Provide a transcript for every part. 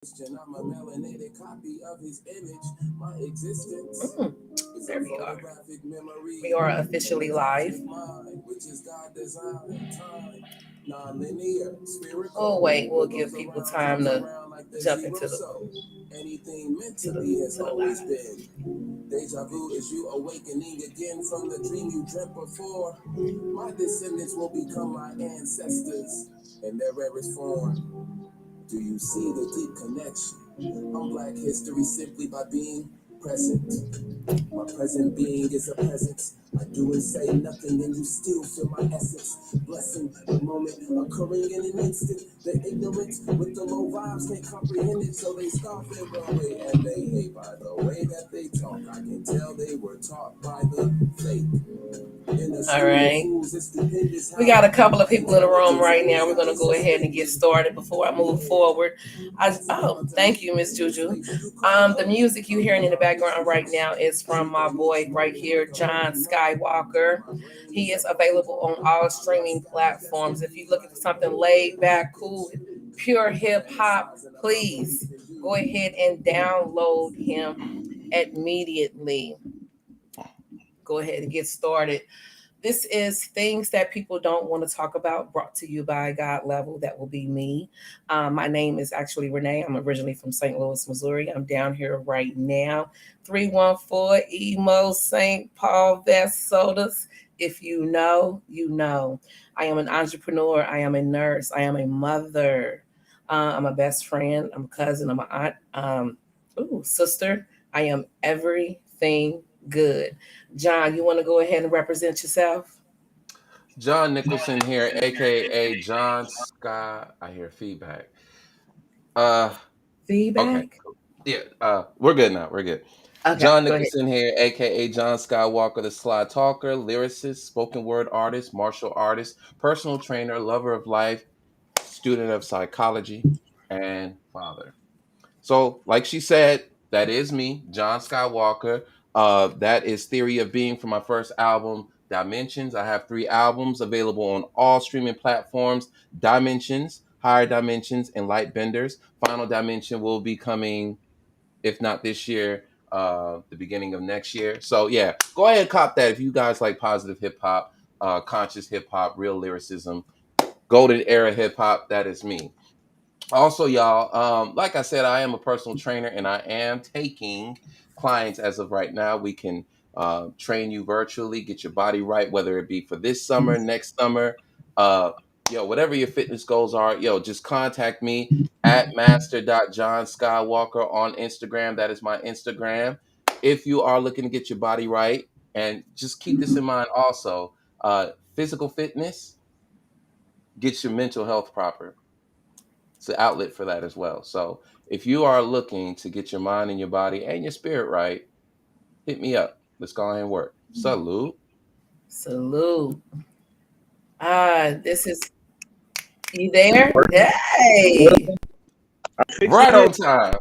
I'm a melanated copy of his image. My existence is There a we are. photographic memory. We are officially live. Mind, which is God designed. Time, non-linear, Oh spherical. wait, we'll What give goes people around time comes to around like the jump zero. into So anything meant to to the be has to the always live. been. Deja vu is you awakening again from the dream you dreamt before. My descendants will become my ancestors in their rarest form. Do you see the deep connection? I'm Black history simply by being present. My present being is a presence. I do and say nothing, and you still feel my essence. Blessing the moment occurring in an instant. The ignorant with the low vibes can't comprehend it, so they scoff and run away. And they hate by the way that they talk. I can tell they were taught by the fake. All right. We got a couple of people in the room right now. We're going to go ahead and get started before I move forward. Thank you, Miss Juju. The music you hearing in the background right now is from my boy right here, John Skywalker. He is available on all streaming platforms. If you're looking for something laid back, cool, pure hip hop, please go ahead and download him immediately. Go ahead and get started. This is things that people don't want to talk about, brought to you by God Level. That will be me. My name is actually Renee. I'm originally from St. Louis, Missouri. I'm down here right now. 314 Emo St. Paul Vest Sodas. If you know, you know. I am an entrepreneur. I am a nurse. I am a mother. I'm a best friend. I'm a cousin. I'm an aunt. Sister. I am everything good. John, you want to go ahead and represent yourself? John Nicholson here, aka John Scott. I hear feedback. Uh okay. Feedback? Yeah, we're good now. We're good. Okay, John go ahead. Nicholson here, aka John Skywalker, the sly talker, lyricist, spoken word artist, martial artist, personal trainer, lover of life, student of psychology, and father. So, like she said, that is me, John Skywalker. That is Theory of Being from my first album, Dimensions. I have 3 albums available on all streaming platforms: Dimensions, Higher Dimensions, and Light Benders. Final Dimension will be coming, if not this year, the beginning of next year. So, yeah, go ahead and cop that if you guys like positive hip hop, conscious hip hop, real lyricism, golden era hip hop. That is me. Also, y'all, like I said, I am a personal trainer and I am taking clients as of right now. We can train you virtually, get your body right, whether it be for this summer, next summer, uh, whatever your fitness goals are, just contact me at master.johnskywalker on Instagram. That is my Instagram. If you are looking to get your body right, and just keep this in mind also, physical fitness gets your mental health proper. It's an outlet for that as well. So if you are looking to get your mind and your body and your spirit right, hit me up. Let's go ahead and work. Salute. Salute. This is you there? Hey, Right on time.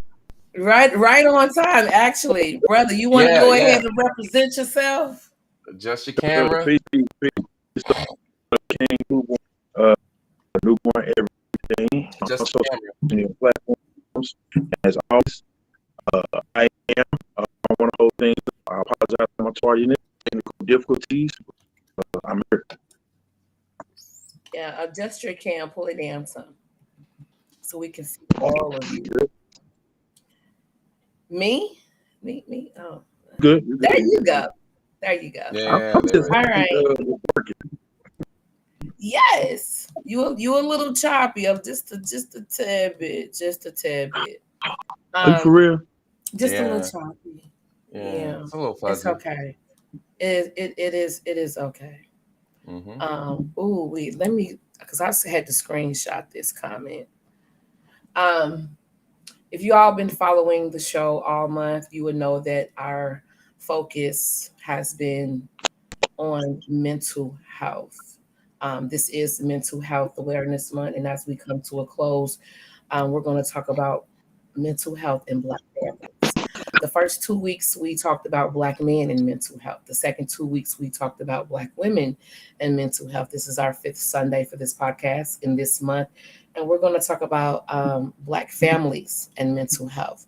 right on time. Actually, brother, you want to Yeah, go yeah. ahead and represent yourself? Adjust your camera. uh, newborn everything on Adjust social the camera. media platforms. As always, I am. I want to hold things. I apologize for my tardiness, technical difficulties. I'm here. Yeah, adjust your cam, pull it down some, so we can see all of you. Me, me. Oh, Good. there you go. There you go. Yeah, I'm there just we All go. right. working. Yes, you a little choppy of just a tad bit, just a tad bit. Are you for Um, real? just a little Yeah, choppy. yeah. Yeah, It's a little it's fuzzy. okay. It is okay. Mm-hmm. Wait, let me because had to screenshot this comment. Um, if you all been following the show all month, you would know that our focus has been on mental health. This is Mental Health Awareness Month, and as we come to a close, we're going to talk about mental health in Black families. The first 2 weeks we talked about Black men and mental health. The second 2 weeks we talked about Black women and mental health. This is our fifth Sunday for this podcast in this month, and we're going to talk about Black families and mental health.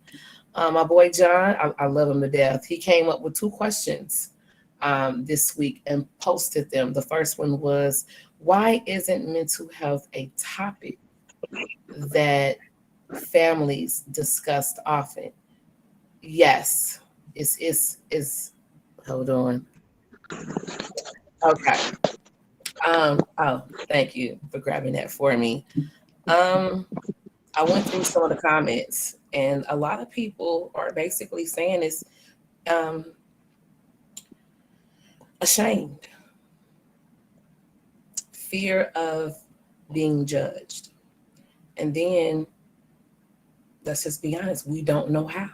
My boy John, I love him to death. He came up with 2 questions this week and posted them. The first one was, why isn't mental health a topic that families discussed often? Yes, it's hold on. Okay. Oh, thank you for grabbing that for me. I went through some of the comments, and a lot of people are basically saying it's um ashamed, fear of being judged. And then let's just be honest, we don't know how.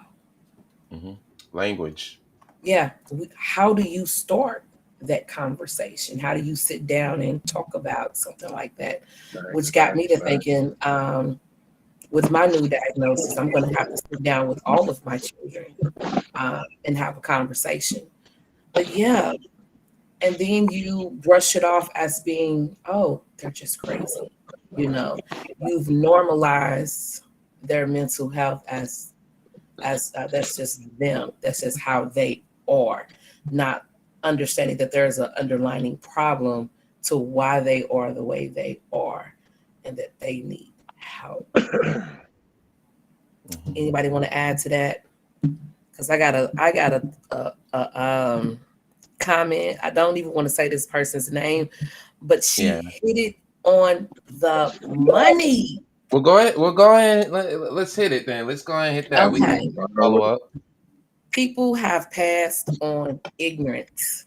Hmm. Language. Yeah, how do you start that conversation? How do you sit down and talk about something like that? Which got me to thinking, with my new diagnosis, I'm going to have to sit down with all of my children and have a conversation. But yeah, and then you brush it off as being, oh, they're just crazy. You know, you've normalized their mental health as that's just them. That's just how they are, not understanding that there's an underlying problem to why they are the way they are, and that they need help. Hmm. Anybody want to add to that? Because I got a comment. I don't even want to say this person's name, but she Yeah. hit it on the money. We'll go ahead. We'll go ahead. Let's hit it then. Let's go ahead and hit that. We Okay. can follow up. People have passed on ignorance.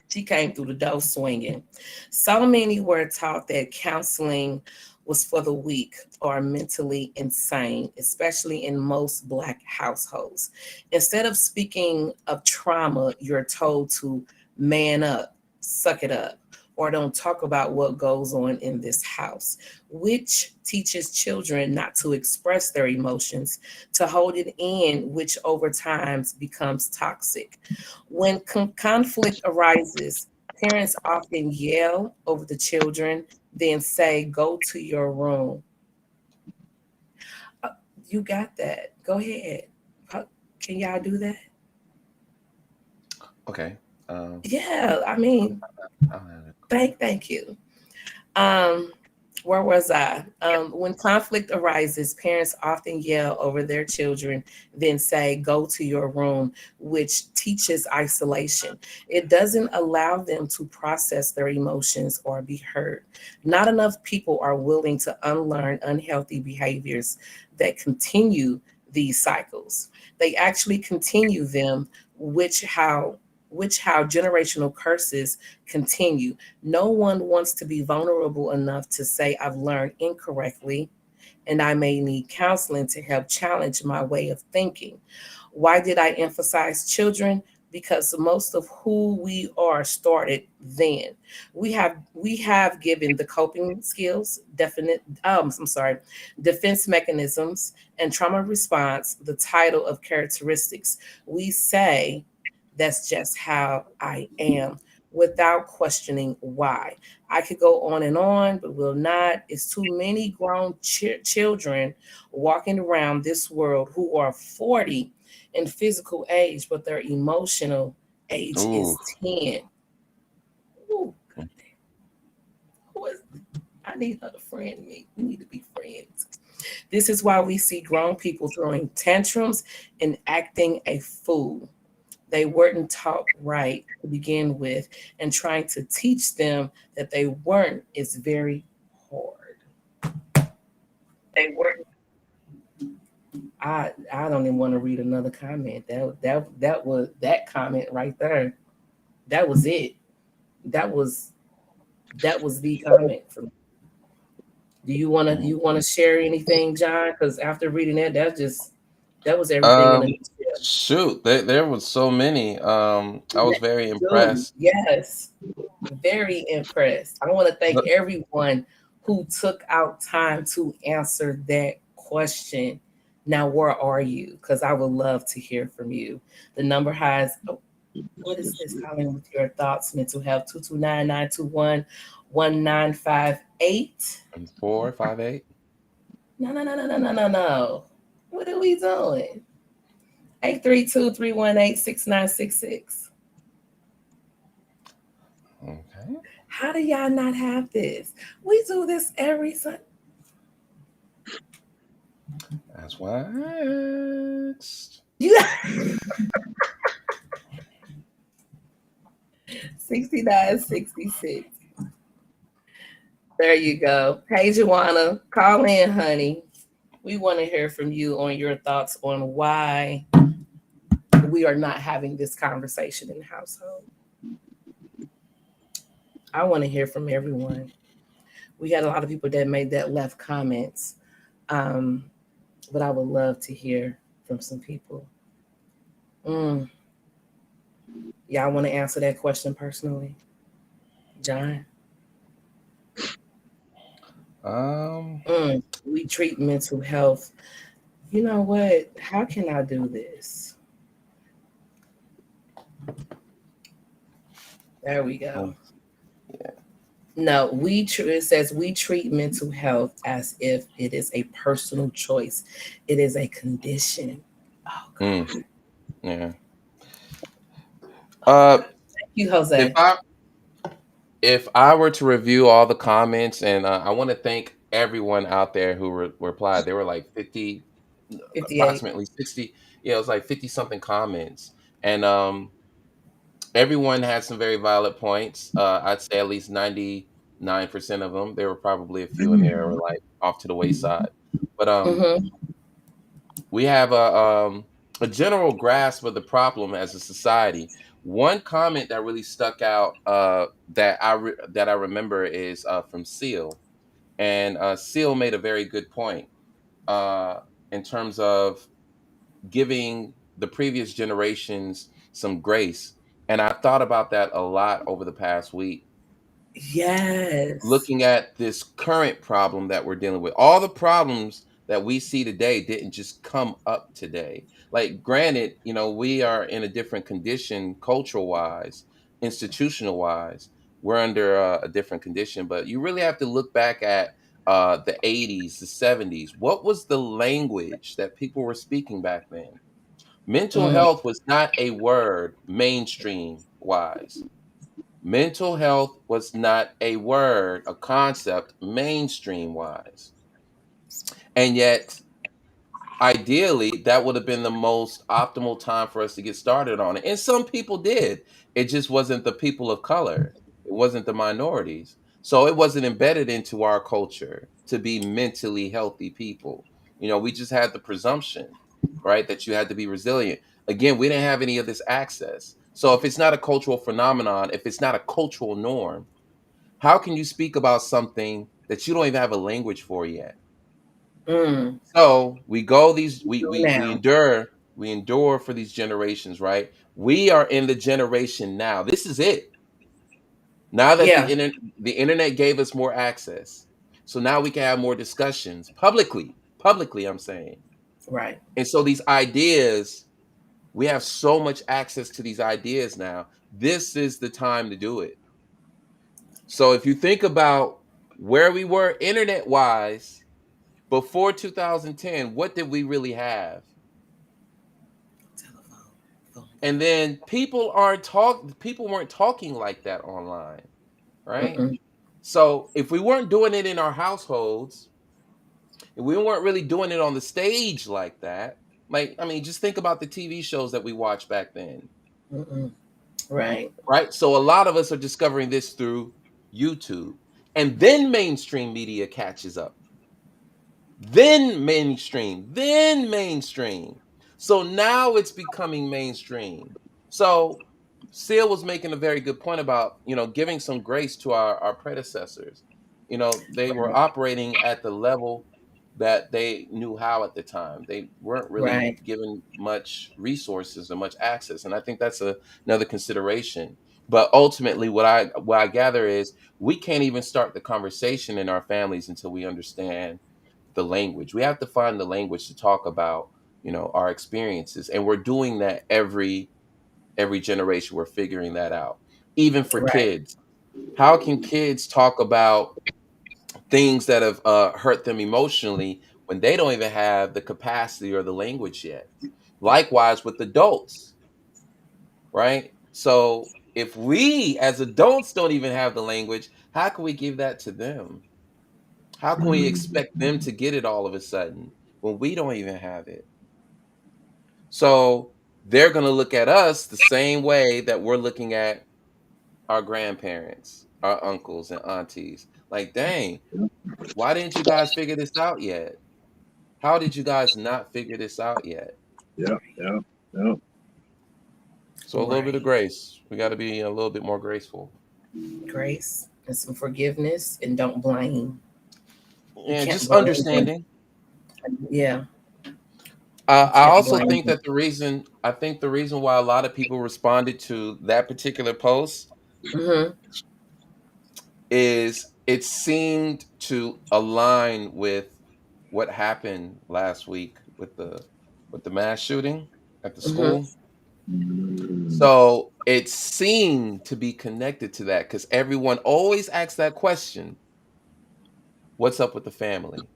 She came through the door swinging. So many were taught that counseling was for the weak or mentally insane, especially in most Black households. Instead of speaking of trauma, you're told to man up, suck it up, or don't talk about what goes on in this house, which teaches children not to express their emotions, to hold it in, which over time becomes toxic. When conflict arises, parents often yell over the children, then say, go to your room. You got that. Go ahead. Can y'all do that? Okay. Yeah, I mean, I'll have it. thank you. Where was I? When conflict arises, parents often yell over their children, then say, go to your room, which teaches isolation. It doesn't allow them to process their emotions or be heard. Not enough people are willing to unlearn unhealthy behaviors that continue these cycles. They actually continue them, which how generational curses continue. No one wants to be vulnerable enough to say, I've learned incorrectly and I may need counseling to help challenge my way of thinking. Why did I emphasize children? Because most of who we are started then. We have given the coping skills, defense mechanisms, and trauma response the title of characteristics. We say that's just how I am without questioning why. I could go on, but will not. It's too many grown children walking around this world who are 40 in physical age, but their emotional age Ooh. is 10. Ooh, goddamn. Who is, I need her to friend me. We need to be friends. This is why we see grown people throwing tantrums and acting a fool. They weren't taught right to begin with, and trying to teach them that they weren't is very hard. They weren't. I don't even want to read another comment. That was that comment right there. That was it. That was the comment for me. Do you want to share anything, John? Because after reading that was everything in a Um, nutshell. Shoot, there was so many. I was very Dude, impressed. yes, very impressed. I want to thank But everyone who took out time to answer that question. Now, where are you? Because I would love to hear from you. The number has, oh, what is this? Calling with your thoughts, mental health, 229-921-1958. And 458. No, no, no, no, no, no, no, no. What are we doing? 832-318-6966. Okay. How do y'all not have this? We do this every Sunday. That's why I asked. You 6966. There you go. Hey, Joanna, call in, honey. We want to hear from you on your thoughts on why we are not having this conversation in the household. I want to hear from everyone. We had a lot of people that made that left comments, but I would love to hear from some people. Y'all want to answer that question personally, John? We treat mental health. You know what? How can I do this? There we go. Yeah. No, it says we treat mental health as if it is a personal choice. It is a condition. Oh, God. Yeah. Thank you, Jose. If I were to review all the comments, and I want to thank everyone out there who replied. There were like 50, 58. approximately 60. Yeah, it was like 50 something comments, and everyone had some very valid points. I'd say at least 99% of them. There were probably a few in there were like off to the wayside, but Mm-hmm. we have a general grasp of the problem as a society. One comment that really stuck out that I remember is from Seal, and Seal made a very good point uh, in terms of giving the previous generations some grace. And I thought about that a lot over the past week, Yes. looking at this current problem that we're dealing with. All the problems that we see today didn't just come up today. Like, granted, we are in a different condition, cultural wise, institutional wise. We're under a different condition, but you really have to look back at the 80s, the 70s. What was the language that people were speaking back then? Mental Mm, health was not a word mainstream wise. Mental health was not a word, a concept mainstream wise. And yet, ideally, that would have been the most optimal time for us to get started on it. And some people did. It just wasn't the people of color, it wasn't the minorities. So it wasn't embedded into our culture to be mentally healthy people. We just had the presumption, right, that you had to be resilient. Again, we didn't have any of this access. So if it's not a cultural phenomenon, if it's not a cultural norm, how can you speak about something that you don't even have a language for yet? mm. So we go these we Now. endure for these generations, right? We are in the generation now. This is it. Now that Yeah. the internet gave us more access. So now we can have more discussions publicly. Publicly, I'm saying. Right. And so these ideas, we have so much access to these ideas now. This is the time to do it. So if you think about where we were internet wise before 2010, what did we really have? Telephone. And then people weren't talking like that online, right? Mm-mm. So if we weren't doing it in our households, if we weren't really doing it on the stage like that, like, I mean, just think about the TV shows that we watched back then, Mm-mm. Right. right? So a lot of us are discovering this through YouTube, and then mainstream media catches up. Then mainstream. So now it's becoming mainstream. So Seal was making a very good point about, giving some grace to our predecessors. They were Right. operating at the level that they knew how at the time. They weren't really Right. given much resources or much access. And I think that's another consideration. But ultimately, what I gather is we can't even start the conversation in our families until we understand the language. We have to find the language to talk about, our experiences. And we're doing that every generation. We're figuring that out. Even for Right. kids. How can kids talk about things that have hurt them emotionally when they don't even have the capacity or the language yet? Likewise with adults, right? So if we as adults don't even have the language, how can we give that to them? How can we expect them to get it all of a sudden when we don't even have it? So they're going to look at us the same way that we're looking at our grandparents, our uncles and aunties. Like, dang, why didn't you guys figure this out yet? How did you guys not figure this out yet? Yeah, yeah, yeah. So a little bit of Right. grace. We got to be a little bit more graceful. Grace and some forgiveness, and don't blame. You And can't just blame them. understanding. Yeah, you I can't also blame think them. that the reason why a lot of people responded to that particular post Hmm. is it seemed to align with what happened last week with the mass shooting at the Hmm. school. So it seemed to be connected to that because everyone always asks that question: what's up with the family?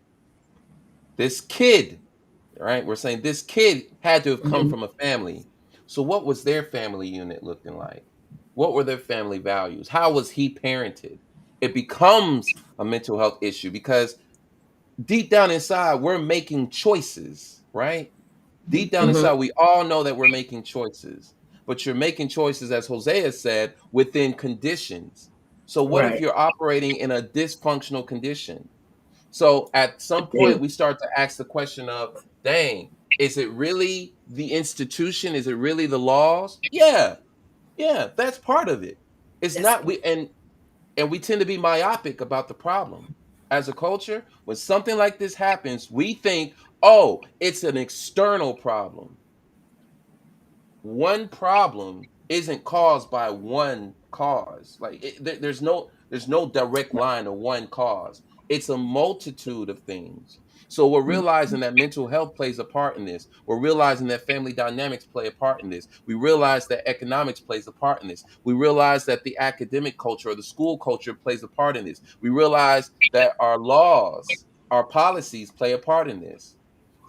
This kid, right? We're saying this kid had to have come Hmm. from a family. So what was their family unit looking like? What were their family values? How was he parented? It becomes a mental health issue because deep down inside, we're making choices, right? Deep down Hmm. inside, we all know that we're making choices, but you're making choices, as Hosea said, within conditions. So, what if Right. you're operating in a dysfunctional condition? So, at some point, Damn. we start to ask the question of, dang, is it really the institution? Is it really the laws? Yeah, yeah, that's part of it. It's That's not, and we tend to be myopic about the problem. As a culture, when something like this happens, we think, oh, it's an external problem. One problem isn't caused by one cause. Like there's no direct line of one cause. It's a multitude of things. So we're realizing that mental health plays a part in this. We're realizing that family dynamics play a part in this. We realize that economics plays a part in this. We realize that the academic culture or the school culture plays a part in this. We realize that our laws, our policies play a part in this.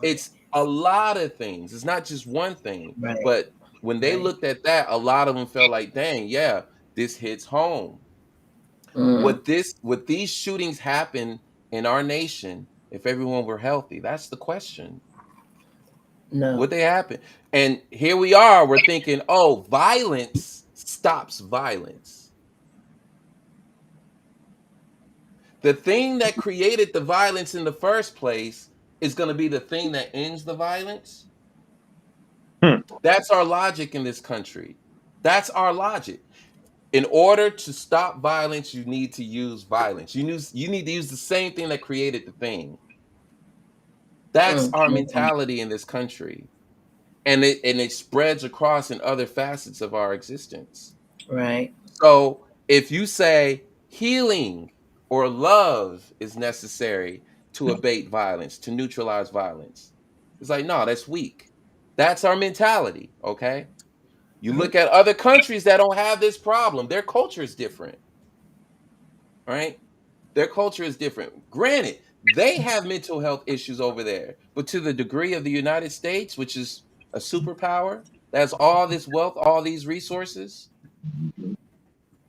It's a lot of things. It's not just one thing. right. But when they Right. looked at that, a lot of them felt like, dang, yeah, this hits home. Mm. Would these shootings happen in our nation if everyone were healthy? That's the question. No. Would they happen? And here we are, we're thinking, oh, violence stops violence. The thing that created the violence in the first place is going to be the thing that ends the violence. Hmm. That's our logic in this country. That's our logic. In order to stop violence, you need to use violence. You need to use the same thing that created the thing. That's Mm. our mentality in this country. And it spreads across in other facets of our existence. Right. So if you say healing or love is necessary to abate violence, to neutralize violence, it's like, no, that's weak. That's our mentality, okay? You look at other countries that don't have this problem, their culture is different, right? Their culture is different. Granted, they have mental health issues over there, but to the degree of the United States, which is a superpower, that has all this wealth, all these resources,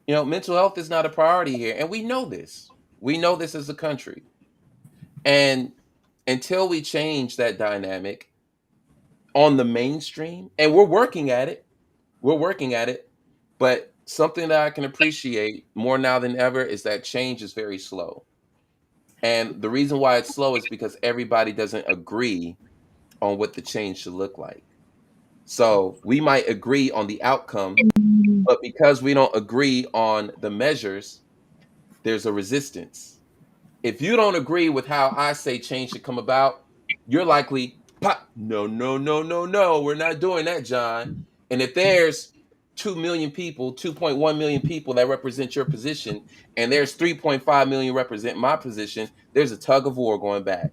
mental health is not a priority here. And we know this. We know this as a country. And until we change that dynamic on the mainstream, and we're working at it, but something that I can appreciate more now than ever is that change is very slow. And the reason why it's slow is because everybody doesn't agree on what the change should look like. So we might agree on the outcome, but because we don't agree on the measures, there's a resistance. If you don't agree with how I say change should come about, you're likely, pop, no, no, no, no, no, we're not doing that, John. And if there's 2 million people, 2.1 million people that represent your position, and there's 3.5 million represent my position, there's a tug of war going back.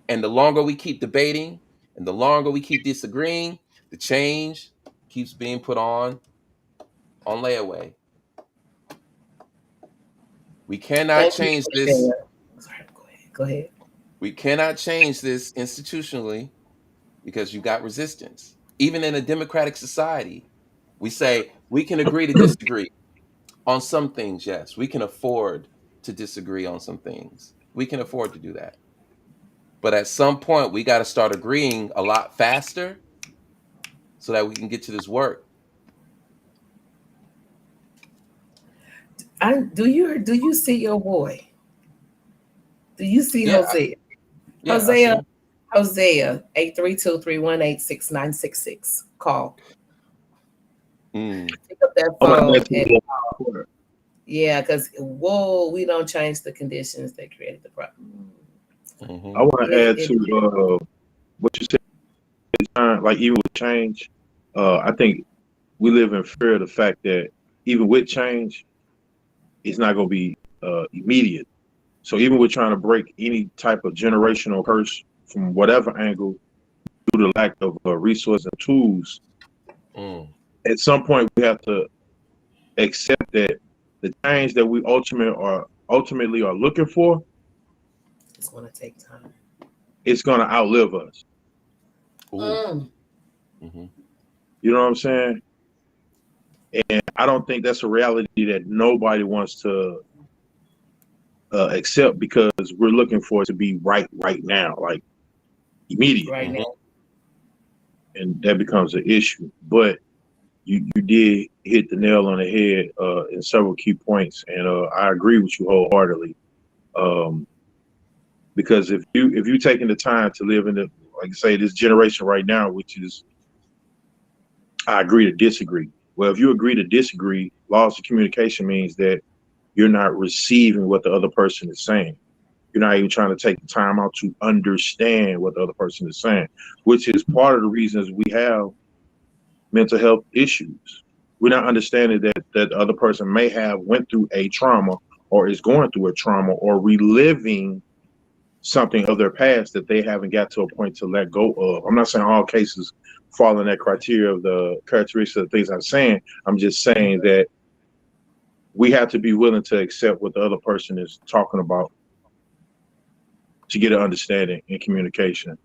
And the longer we keep debating and the longer we keep disagreeing, the change keeps being put on layaway. We cannot Thank you change for this. sharing. Sorry, go ahead. We cannot change this institutionally because you got resistance. Even in a democratic society, we say we can agree to disagree on some things. Yes, we can afford to disagree on some things. We can afford to do that. But at some point, we got to start agreeing a lot faster so that we can get to this work. Do you see your boy? Do you see Yeah, Hosea? I see him. Hosea 832-318-6966. Call. Mm, Pick up that I want to phone add to and that. yeah, because we don't change the conditions that created the problem. mhm. I want to add It, to what you said. Like even with change, I think we live in fear of the fact that even with change, it's not going to be immediate. So even with trying to break any type of generational curse from whatever angle, due to lack of resources and tools, Mm, at some point we have to accept that the change that we ultimately are looking for, it's going to take time. it's going to outlive us. ooh, mhm. You know what I'm saying? And I don't think that's a reality that nobody wants to accept, because we're looking for it to be right now, like immediate, Right now. and that becomes an issue. But you did hit the nail on the head in several key points, and I agree with you wholeheartedly. Because if you taking the time to live in the, like I say, this generation right now, which is, I agree to disagree. Well, if you agree to disagree, loss of communication means that you're not receiving what the other person is saying. You're not even trying to take the time out to understand what the other person is saying, which is part of the reasons we have mental health issues. We're not understanding that the other person may have went through a trauma or is going through a trauma or reliving something of their past that they haven't got to a point to let go of. I'm not saying all cases fall in that criteria of the characteristics of the things I'm saying. I'm just saying that we have to be willing to accept what the other person is talking about to get an understanding and communication.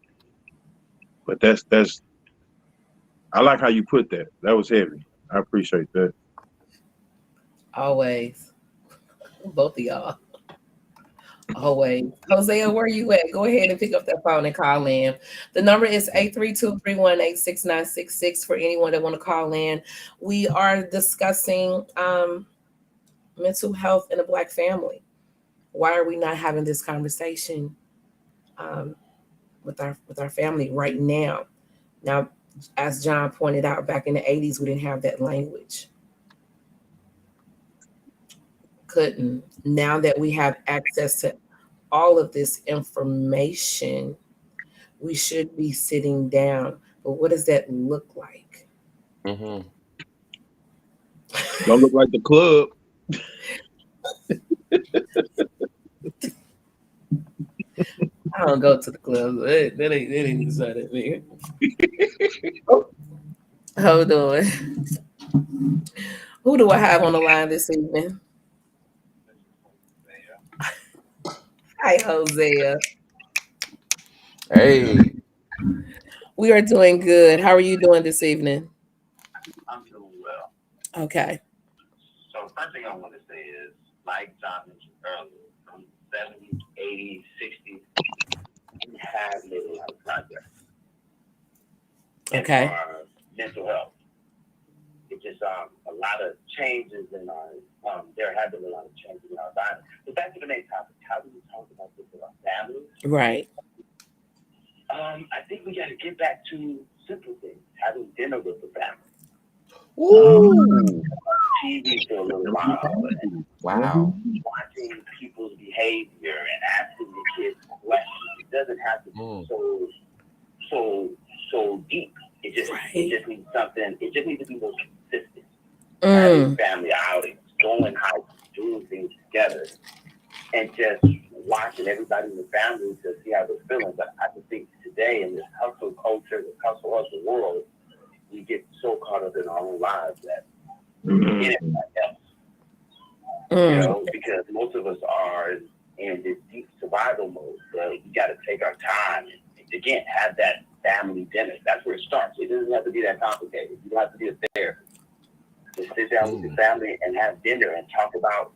But that's I like how you put that. That was heavy. I appreciate that. Always. Both of y'all. Always. Hosea, where you at? Go ahead and pick up that phone and call in. The number is 832-318-6966 for anyone that want to call in. We are discussing mental health in a Black family. Why are we not having this conversation with our family right now? Now, as John pointed out, back in the 80s, we didn't have that language. Couldn't. Now that we have access to all of this information, we should be sitting down. But what does that look like? Mm-hmm. Don't look like the club. I don't go to the club. That ain't decided, nigga. Oh, hold on. Who do I have on the line this evening? Hi, Hosea. Hey, We are doing good. How are you doing this evening? I'm doing well. Okay. So first thing I want to say is, like John mentioned earlier, from 70s, 80s, 60s, we have made a lot of progress Okay. in our mental health. It's just a lot of changes in our, there have been a lot of changes in our environment. But back to the main topic, how do we talk about this with our families? Right. I think we got to get back to simple things, having dinner with the family. ooh, TV for a little while, and wow, watching people's behavior and asking the kids questions. It doesn't have to be so deep. It just needs something. It just needs to be more consistent. Having family outings, going out, doing things together, and just watching everybody in the family to see how they're feeling. But at the today in this hustle culture, this hustle world, we get so caught up in our own lives that we forget everybody else. You know, because most of us are in this deep survival mode. So we got to take our time and again have that family dinner. That's where it starts. It doesn't have to be that complicated. You don't have to be a therapist. Just sit down with your family and have dinner and talk about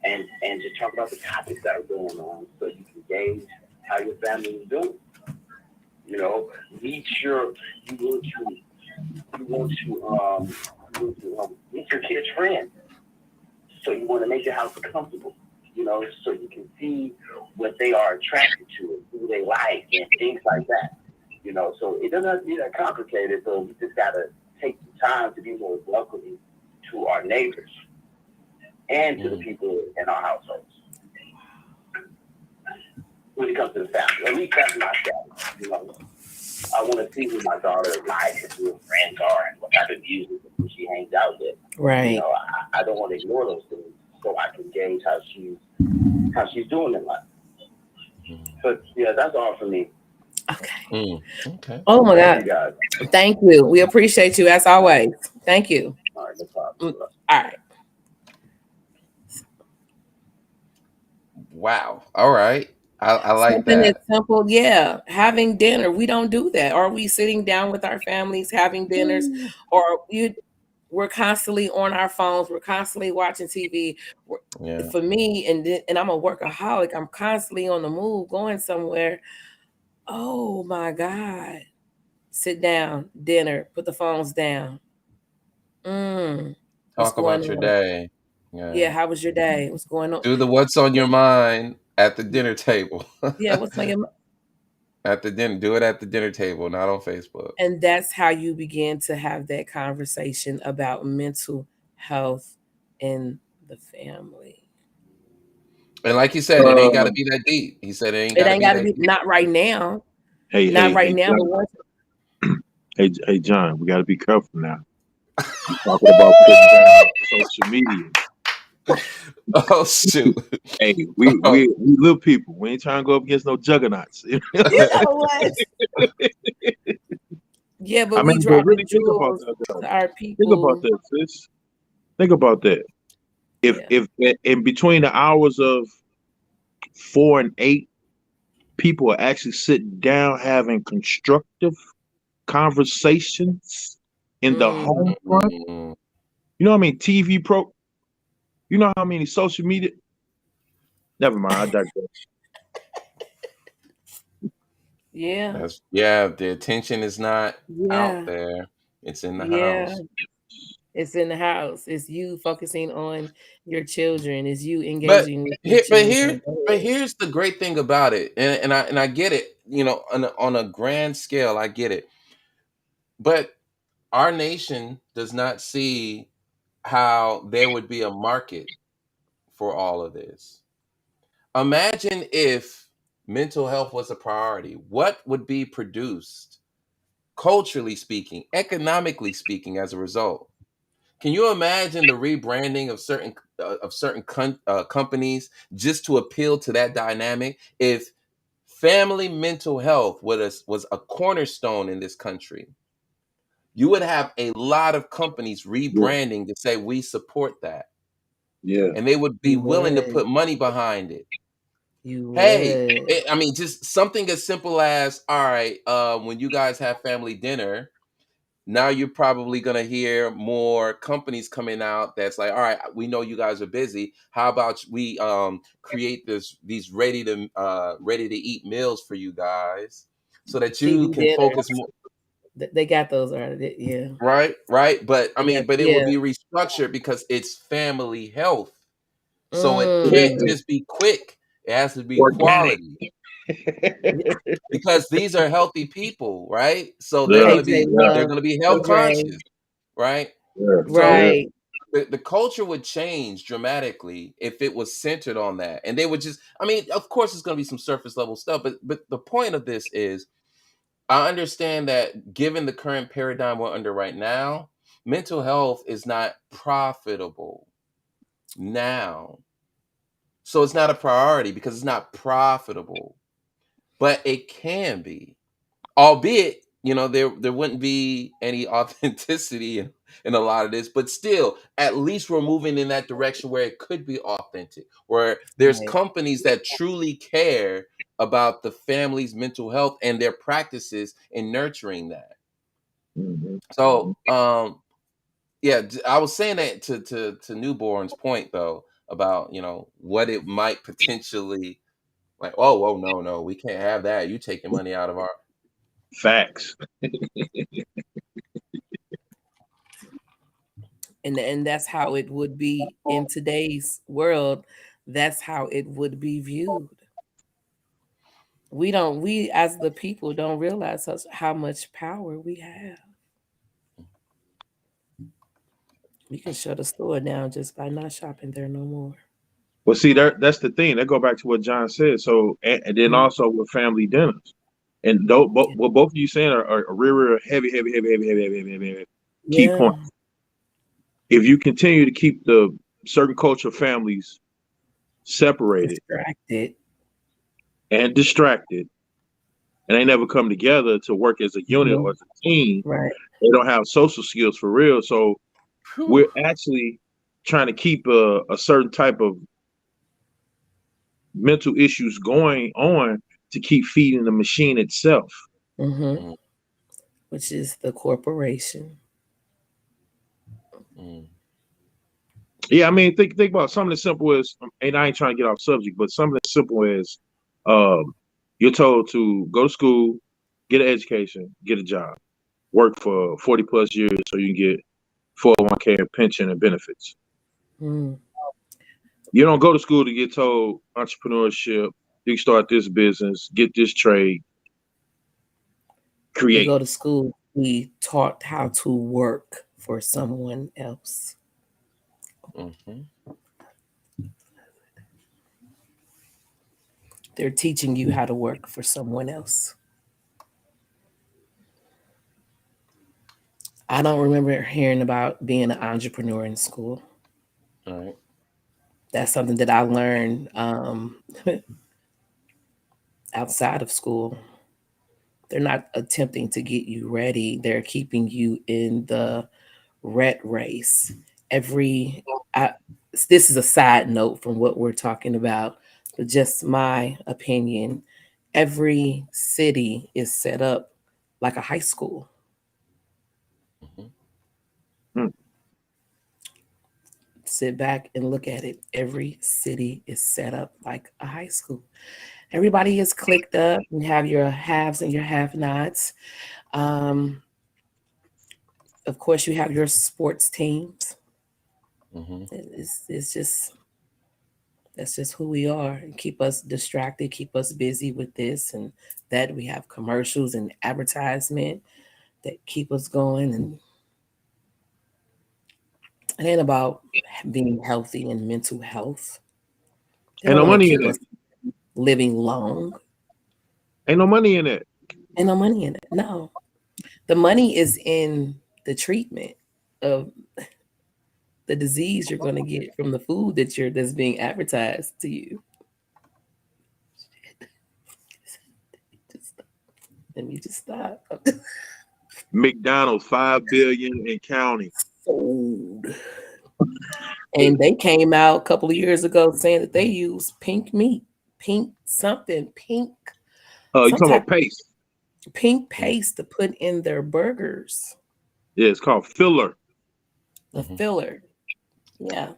and just talk about the topics that are going on, so you can gauge how your family is doing. You know, meet your kid's friend. So you want to make your house comfortable, you know, so you can see what they are attracted to and who they like and things like that. You know, so it doesn't have to be that complicated. So we just gotta take the time to be more welcoming to our neighbors and to the people in our households. When it comes to the family, at least that's my family. You know, I want to see who my daughter likes and who her friends are and what type of music she hangs out with. Right. You know, I don't want to ignore those things, so I can gauge how she's doing in life. But yeah, that's all for me. Okay. Okay. Oh my Thank God. you guys. Thank you. We appreciate you as always. Thank you. All right, no problem. All right. Wow. All right. I like Something that. that's simple. Yeah. Having dinner. We don't do that. Are we sitting down with our families having dinners? Or we're constantly on our phones. We're constantly watching TV. Yeah. For me, and I'm a workaholic. I'm constantly on the move, going somewhere. Oh my God. Sit down, dinner, put the phones down. What's Talk going about your on? day. Yeah, how was your day? What's going on? Do the what's on your mind at the dinner table. Yeah, what's on your mind? At the dinner, do it at the dinner table, not on Facebook. And that's how you begin to have that conversation about mental health in the family. And like you said, it ain't got to be that deep. He said it ain't got to be that deep. Not right now. Hey, Not right now. John, But hey, John, we got to be careful now. We're talking about putting down social media. Oh shoot! Hey, we little people. We ain't trying to go up against no juggernauts. you know what? Yeah, but we drop really the jewels to our people. Think about that, sis. Think about that. If in between the hours of 4 and 8, people are actually sitting down having constructive conversations in the home front. You know how many TV you know how many social media? Never mind, I digress. Yeah. The attention is not out there. It's in the house. It's in the house. It's you focusing on your children. It's you engaging with your children. But here's the great thing about it, and I get it. You know, on a grand scale, I get it. But our nation does not see how there would be a market for all of this. Imagine if mental health was a priority. What would be produced, culturally speaking, economically speaking, as a result? Can you imagine the rebranding of certain companies just to appeal to that dynamic? If family mental health was a cornerstone in this country, you would have a lot of companies rebranding to say we support that. Yeah. And they would be willing to put money behind it. I mean, just something as simple as, all right, when you guys have family dinner, now you're probably going to hear more companies coming out that's like, all right, we know you guys are busy. How about we create these ready to eat meals for you guys so that you can focus more. They got those already, yeah. Right. But I mean, it would be restructured because it's family health. So it can't just be quick. It has to be quality. Because these are healthy people, right? So they're gonna be health conscious, right? Right. So the culture would change dramatically if it was centered on that. And they would just, I mean, of course it's gonna be some surface level stuff, but the point of this is I understand that given the current paradigm we're under right now, mental health is not profitable now. So it's not a priority because it's not profitable. but it can be, albeit, you know, there wouldn't be any authenticity in a lot of this, but still, at least we're moving in that direction where it could be authentic, where there's Right. companies that truly care about the family's mental health and their practices in nurturing that. Mhm. So, yeah, I was saying that to Newborn's point though about, you know, what it might potentially like. Oh, no, we can't have that. You taking money out of our. Facts. And that's how it would be in today's world. That's how it would be viewed. We as the people don't realize how much power we have. We can shut a store down just by not shopping there no more. Well, see, that's the thing. That go back to what John said. So, and then also with family dinners, and what both of you saying are real heavy key Yeah. points. If you continue to keep the certain culture families separated Distracted. and distracted, and they never come together to work as a unit or as a team, Right. they don't have social skills for real. So we're actually trying to keep a certain type of mental issues going on to keep feeding the machine itself. Mm-hmm. Which is the corporation. Yeah, I mean, think about something as simple as, and I ain't trying to get off subject, but something as simple as you're told to go to school, get an education, get a job, work for 40 plus years so you can get 401k and pension and benefits. Mm. You don't go to school to get told entrepreneurship, you can start this business, get this trade, create. We go to school, we taught how to work for someone else. They're teaching you how to work for someone else. I don't remember hearing about being an entrepreneur in school. All right. That's something that I learned outside of school. They're not attempting to get you ready. They're keeping you in the rat race. This is a side note from what we're talking about, but just my opinion. Every city is set up like a high school. Sit back and look at it. Every city is set up like a high school. Everybody is clicked up. You have your haves and your have-nots. Of course, you have your sports teams. It's just, that's just who we are. Keep us distracted, keep us busy with this and that. We have commercials and advertisement that keep us going, and it ain't about being healthy and mental health. They Ain't don't no want to money in keep it. us living long. Ain't no money in it. Ain't no money in it. No. The money is in the treatment of the disease you're going to get from the food that's being advertised to you. Let me just stop. McDonald's, $5 billion and counting. Sold. And they came out a couple of years ago saying that they use pink meat, pink. You talking about paste? Pink paste to put in their burgers. Yeah, it's called filler. The filler. Yeah.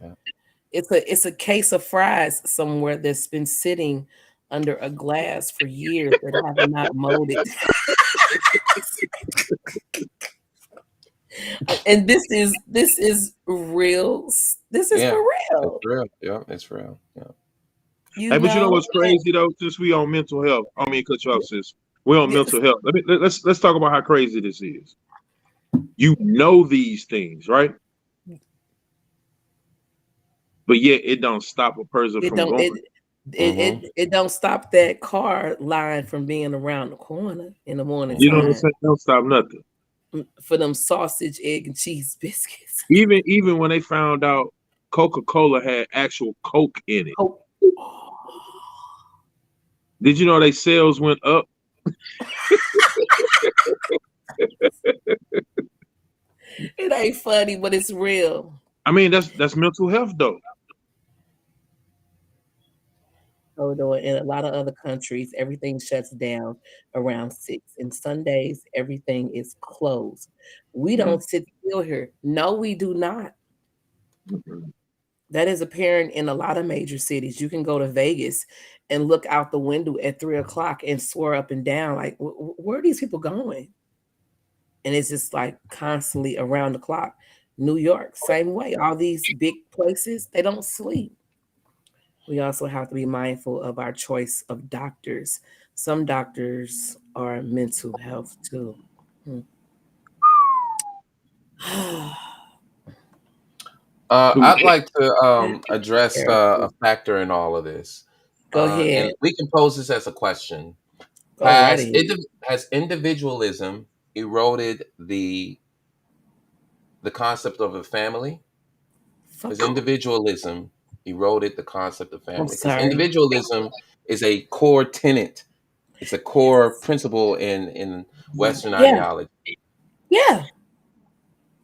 It's a case of fries somewhere that's been sitting under a glass for years that have not molded. And this is real. This is for real. It's real. Yeah, it's real. Yeah. But you know what's crazy though? Since we on mental health, I mean, cut you off, sis. We're on mental health. Let's talk about how crazy this is. You know these things, right? But yet it don't stop a person from going. It don't stop that car line from being around the corner in the morning. You know what I'm saying? Don't stop nothing. For them sausage, egg, and cheese biscuits. Even when they found out Coca-Cola had actual Coke in it. Did you know they sales went up? It ain't funny, but it's real. I mean, that's mental health though. Although in a lot of other countries, everything shuts down around 6. And Sundays, everything is closed. We Mhm. don't sit still here. No, we do not. Mhm. That is apparent in a lot of major cities. You can go to Vegas and look out the window at 3 o'clock and swear up and down, like, where are these people going? And it's just like constantly around the clock. New York, same way. All these big places, they don't sleep. We also have to be mindful of our choice of doctors. Some doctors are mental health too. Hmm. I'd like to address a Careful. factor in all of this, Go and ahead. we can pose this as a question: Go right ahead. Has individualism eroded the concept of a family? Has Fuck. individualism eroded the concept of I'm family? Because sorry. individualism is a core tenet. It's a core principle in Western Yeah. ideology. Yeah.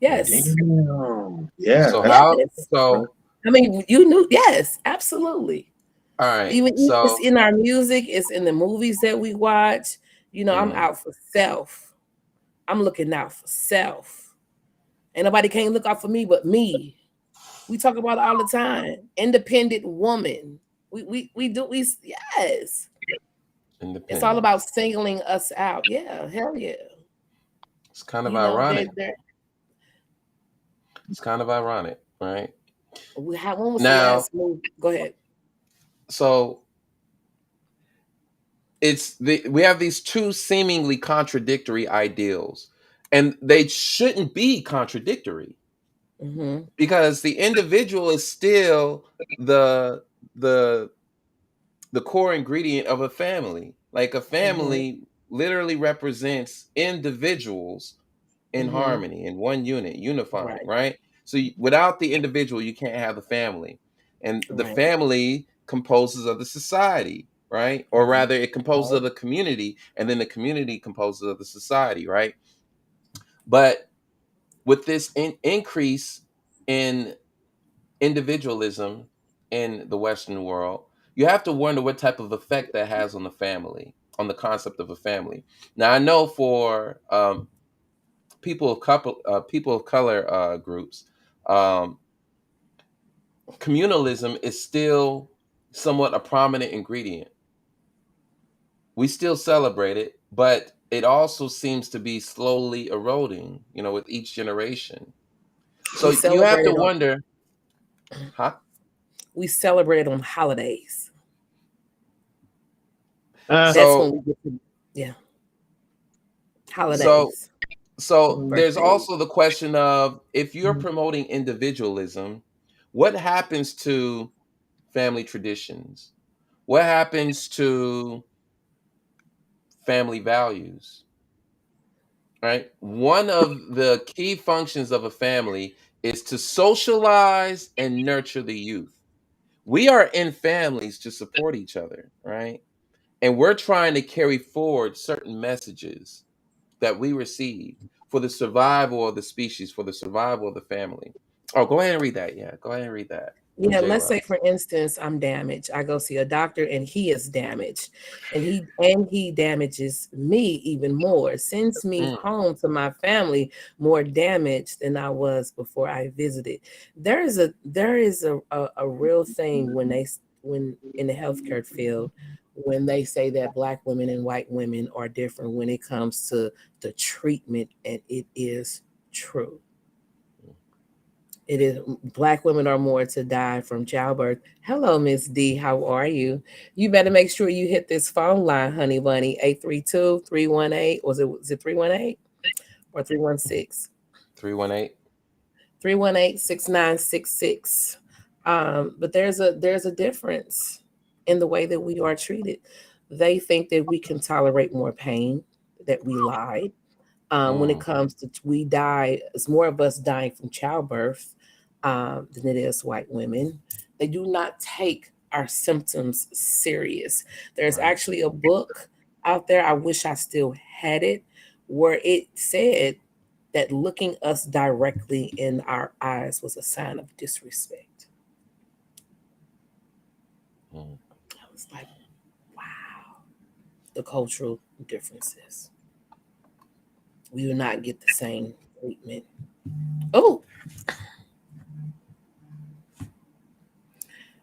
Mhm. Yes. Damn. Yeah, So that's how? Yes. So I mean, you knew. Yes, absolutely. all right. Even it's So in our music, it's in the movies that we watch. I'm mm, out for self. I'm looking out for self. And nobody can't look out for me but me. We talk about it all the time. Independent woman. We do we yes. It's all independent. about singling us out. Yeah, hell yeah. It's kind of You know, ironic. they're It's kind of ironic, right? when was the Now, last movie? Go ahead. so we have these two seemingly contradictory ideals, and they shouldn't be contradictory Mm-hmm. because the individual is still the the the core ingredient of a family. Like a Mm-hmm. family literally represents individuals in Mm-hmm. harmony in one unit, unifying, Right. right? So without the individual, you can't have the family, and the Right. family composes of the society, right? Or Right. rather, it composes Right. of the community, and then the community composes of the society, right? But with this increase in individualism in the Western world, you have to wonder what type of effect that has on the family, on the concept of a family. Now, I know for people of color groups, um, communalism is still somewhat a prominent ingredient. We still celebrate it, but it also seems to be slowly eroding, with each generation. So We you have celebrate to it on wonder, huh? we celebrate it on holidays. uh, That's when So we get to yeah, so holidays. so there's Birthdays. also the question of if you're Mhm. promoting individualism, what happens to family traditions? What happens to family values? Right? One of the key functions of a family is to socialize and nurture the youth. We are in families to support each other, right? And we're trying to carry forward certain messages that we received for the survival of the species, for the survival of the family. Oh, go ahead and read that. Yeah, go ahead and read that from Yeah, J. let's Rob. say for instance, I'm damaged. I go see a doctor and he is damaged. And he damages me even more, sends me Mm, home to my family more damaged than I was before I visited. There is a real thing when in the healthcare field when they say that black women and white women are different when it comes to the treatment, and it is true. It is black women are more to die from childbirth. Hello, Miss D. How are you? You better make sure you hit this phone line, honey bunny. 832-318. Was it 318 or 316? 318. 318-6966. But there's a difference in the way that we are treated. They think that we can tolerate more pain, that we lied. When it Mm, comes to we die, it's more of us dying from childbirth than it is white women. They do not take our symptoms serious. There's actually a book out there, I wish I still had it, where it said that looking us directly in our eyes was a sign of disrespect. Mm. I was like, wow, the cultural differences. We do not get the same treatment. Oh,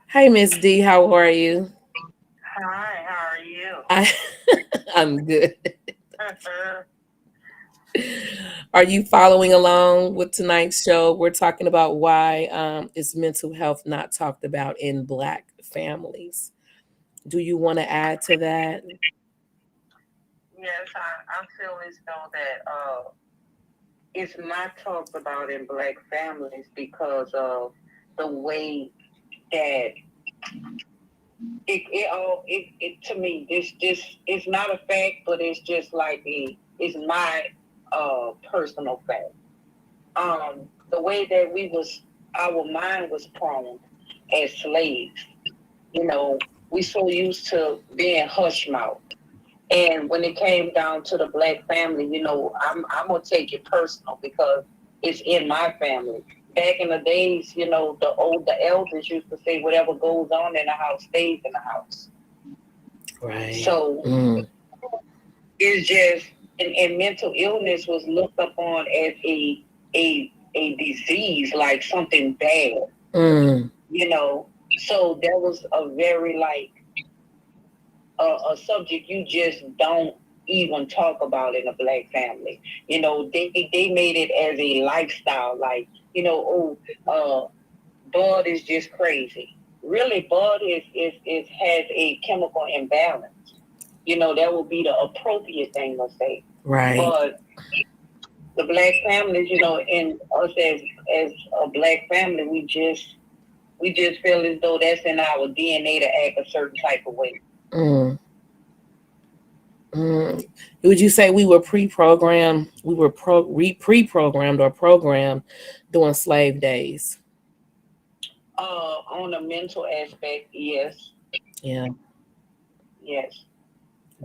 hey, Miss D, how are you? Hi, how are you? I'm good. Are you following along with tonight's show? We're talking about why is mental health not talked about in Black families. Do you want to add to that? Yes, I feel as though that it's not talked about in Black families because of the way that it to me this it's not a fact, but it's just like it's my personal fact. The way that our mind was prone as slaves, you know, we so used to being hush mouth. And when it came down to the Black family, you know, I'm gonna take it personal because it's in my family. Back in the days, you know, the elders used to say whatever goes on in the house stays in the house. Right. So it's just and mental illness was looked upon as a disease, like something bad. You know. So there was a very like a subject you just don't even talk about in a Black family. You know, they made it as a lifestyle, like, you know, Bud is just crazy. Really, Bud has a chemical imbalance. You know, that would be the appropriate thing to say. Right. But the Black families, you know, and us as a Black family, we just feel as though that's in our DNA to act a certain type of way. Would you say we were pre-programmed? We were pre-programmed or programmed during slave days? On the mental aspect, yes. Yeah. Yes.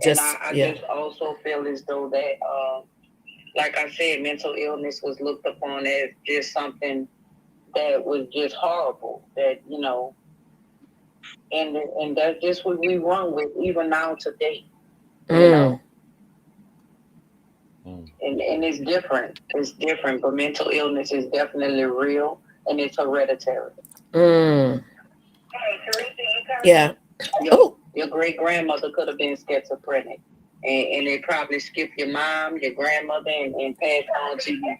Just I just also feel as though that, like I said, mental illness was looked upon as just something that was just horrible. That, you know, and that's just what we run with even now today. You know. And it's different. It's different, but mental illness is definitely real and it's hereditary. Yeah. Your great grandmother could have been schizophrenic, and it probably skipped your mom, your grandmother, and passed on to you.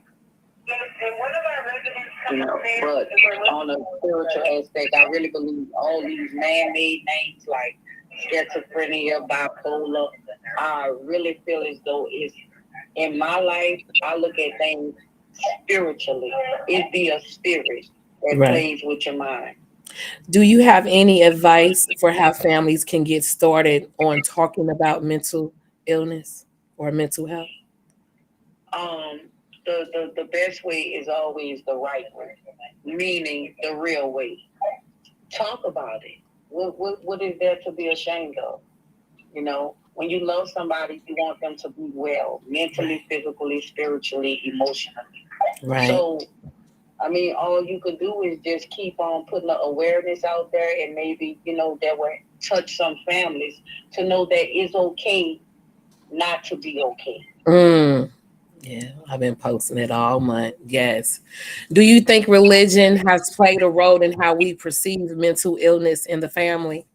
You know, but on a spiritual aspect, I really believe all these man-made names like schizophrenia, bipolar, I really feel as though it's in my life. I look at things spiritually. It be a spirit that plays with your mind. Do you have any advice for how families can get started on talking about mental illness or mental health? The best way is always the right way, meaning the real way. Talk about it. What is there to be ashamed of? You know, when you love somebody, you want them to be well, mentally, physically, spiritually, emotionally. Right. So, I mean, all you could do is just keep on putting the awareness out there, and maybe, you know, that will touch some families to know that it's okay not to be okay. Yeah, I've been posting it all month. Yes. Do you think religion has played a role in how we perceive mental illness in the family?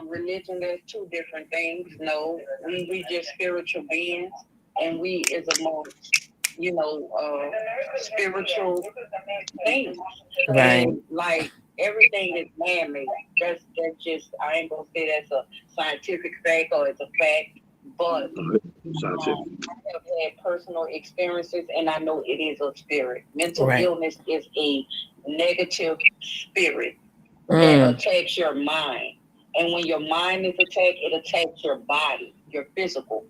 Religion, there's two different things. No, we just spiritual beings, and we is amongst, you know, spiritual things. Right. And like everything is man-made. That's just, I ain't gonna say that's a scientific fact or it's a fact, but I have had personal experiences, and I know it is a spirit. Mental illness is a negative spirit that attacks your mind. And when your mind is attacked, it attacks your body, your physical.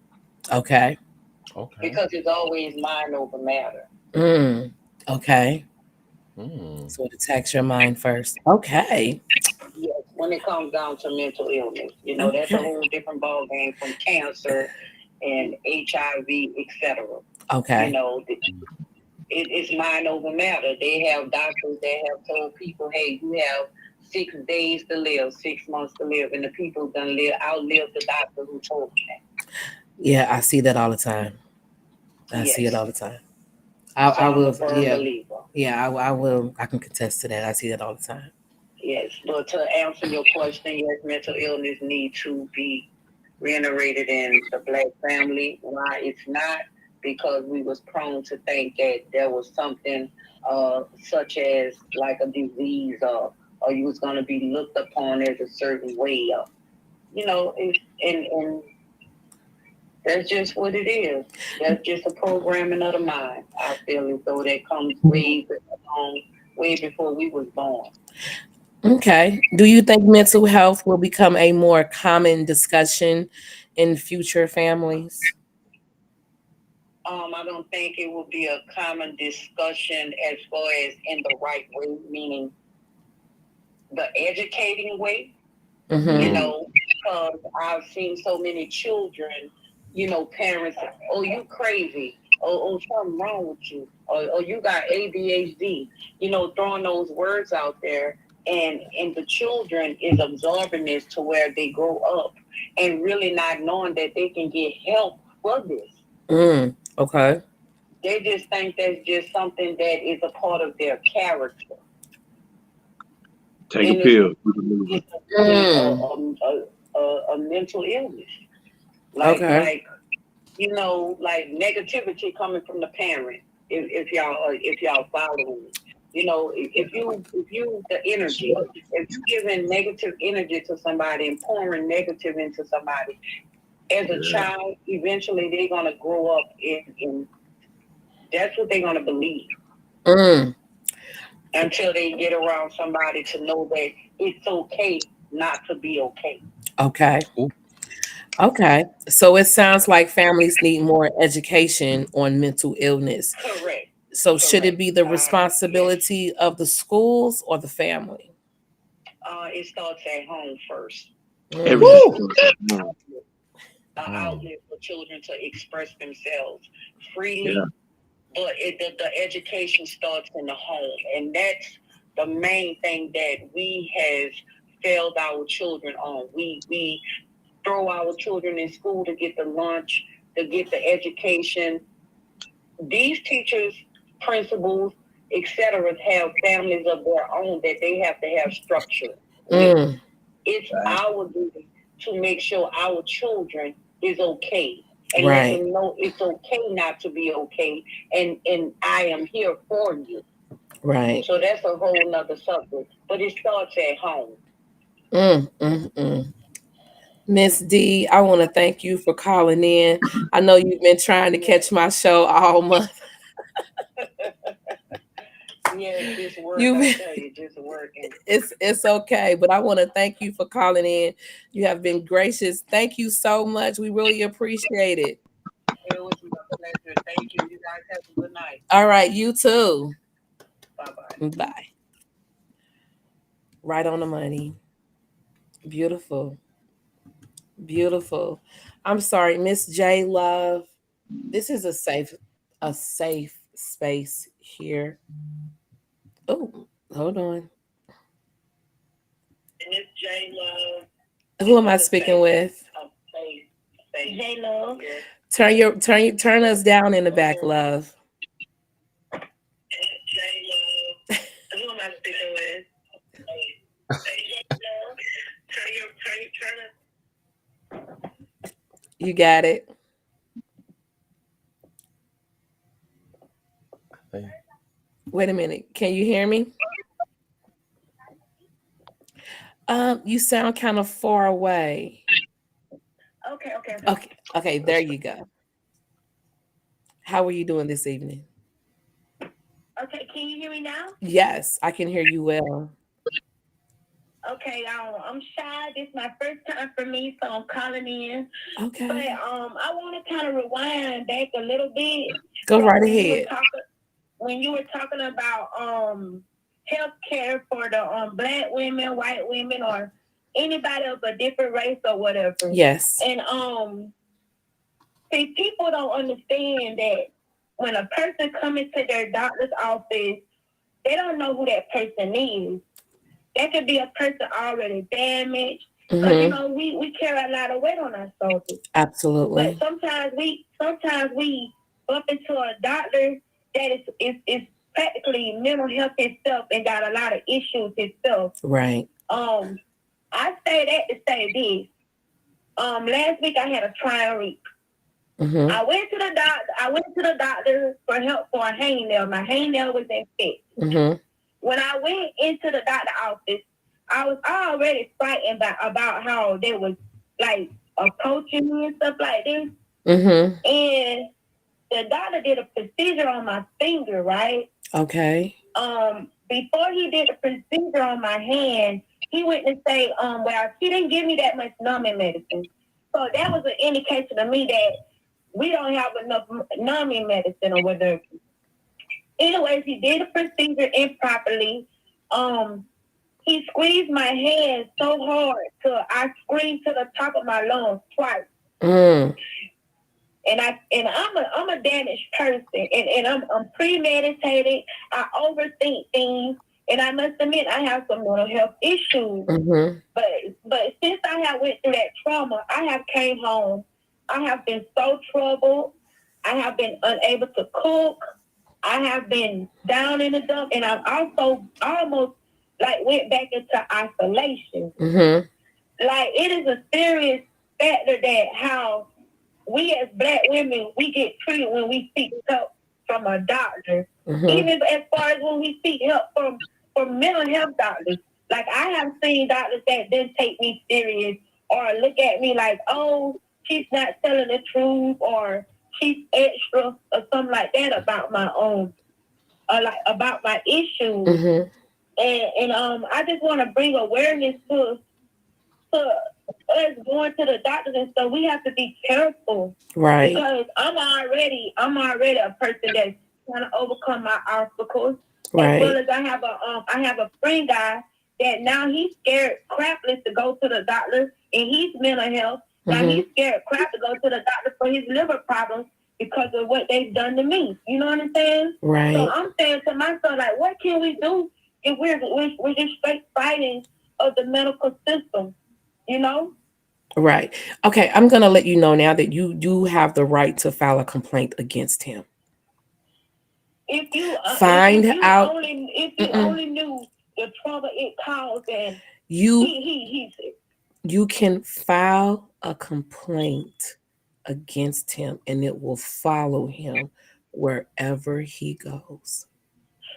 Okay. Because it's always mind over matter. Okay. So it attacks your mind first. Okay. when it comes down to mental illness. You know, that's a whole different ballgame from cancer and HIV, etc. Okay. You know, it's mind over matter. They have doctors that have told people, hey, you have 6 days to live, 6 months to live, and the people gonna outlive the doctor who told them that. Yeah, I see that all the time. I see it all the time. I will. I will. I can contest to that. I see that all the time. Yes, but to answer your question, yes, mental illness need to be reiterated in the Black family. Why it's not? Because we was prone to think that there was something such as like a disease or you was going to be looked upon as a certain way. You know, and that's just what it is. That's just a programming of the mind. I feel as though that comes way before we was born. Okay. Do you think mental health will become a more common discussion in future families? I don't think it will be a common discussion as far as in the right way, meaning the educating way. Mm-hmm. You know, because I've seen so many children, you know, parents, oh, you crazy, oh, something wrong with you, or you got ADHD, you know, throwing those words out there. And the children is absorbing this to where they grow up and really not knowing that they can get help for this. Okay. They just think that's just something that is a part of their character. Take a pill. It's a mental illness. Like, you know, like negativity coming from the parent. If y'all following me. You know, if you the energy, if you giving negative energy to somebody and pouring negative into somebody, as a child, eventually they're gonna grow up in that's what they're gonna believe. Until they get around somebody to know that it's okay not to be okay. Okay. Okay. So it sounds like families need more education on mental illness. Correct. So should it be the responsibility of the schools or the family? It starts at home first. Outlet for children to express themselves freely. Yeah. But the education starts in the home. And that's the main thing that we have failed our children on. We throw our children in school to get the lunch, to get the education. These teachers, principals, etc., have families of their own that they have to have structure. It's our duty to make sure our children is okay and let them know it's okay not to be okay, and I am here for you. Right. So that's a whole nother subject, but it starts at home. Miss D, I want to thank you for calling in. I know you've been trying to catch my show all month. Just working. Just working. It's okay, but I want to thank you for calling in. You have been gracious. Thank you so much. We really appreciate it. It was my pleasure. Thank you. You guys have a good night. All right, you too. Bye-bye. Bye. Right on the money. Beautiful. Beautiful. I'm sorry, Miss J Love. This is a safe space here. Oh, hold on. Miss J Love. Who am I speaking with? J Love. Turn us down in the back, love. J Love. Who am I speaking with? J Love. Turn us. You got it. Wait a minute. Can you hear me? You sound kind of far away. Okay, there you go. How are you doing this evening? Okay, can you hear me now? Yes, I can hear you well. Okay, I'm shy. This is my first time for me, so I'm calling in. Okay. But I want to kind of rewind back a little bit. Go right ahead. When you were talking about health care for the Black women, white women, or anybody of a different race or whatever. Yes. And see, people don't understand that when a person comes into their doctor's office, they don't know who that person is. That could be a person already damaged. Because you know, we carry a lot of weight on our shoulders. Absolutely. But sometimes we bump into a doctor that is practically mental health itself and got a lot of issues itself. Right. I say that to say this. Last week I had a trying week. I went to the doctor for help for a hangnail. My hangnail was infected. When I went into the doctor's office, I was already frightened about how they was like approaching me and stuff like this. And the doctor did a procedure on my finger, right? Okay. Before he did the procedure on my hand, he went to say, well, he didn't give me that much numbing medicine. So that was an indication to me that we don't have enough numbing medicine or whatever. Anyways, he did the procedure improperly. He squeezed my hand so hard till I screamed to the top of my lungs twice. And I'm a damaged person, and I'm premeditated. I overthink things, and I must admit I have some mental health issues. But since I have went through that trauma, I have came home. I have been so troubled. I have been unable to cook. I have been down in the dump, and I've also almost like went back into isolation. Like, it is a serious factor that how we as Black women, we get treated when we seek help from a doctor. Even as far as when we seek help from mental health doctors. Like, I have seen doctors that didn't take me serious or look at me like, oh, she's not telling the truth or she's extra or something like that about my own, like about my issues. And I just want to bring awareness to us going to the doctors and stuff. We have to be careful, right? Because I'm already a person that's trying to overcome my obstacles. Right. As well as I have a friend guy that now he's scared crapless to go to the doctor, and he's mental health. Now he's scared crap to go to the doctor for his liver problems because of what they've done to me. You know what I'm saying? Right. So I'm saying to myself, like, what can we do if we're just straight fighting of the medical system? You know? Right. Okay, I'm going to let you know now that you do have the right to file a complaint against him. If you only knew the trouble it caused, and you can file a complaint against him, and it will follow him wherever he goes.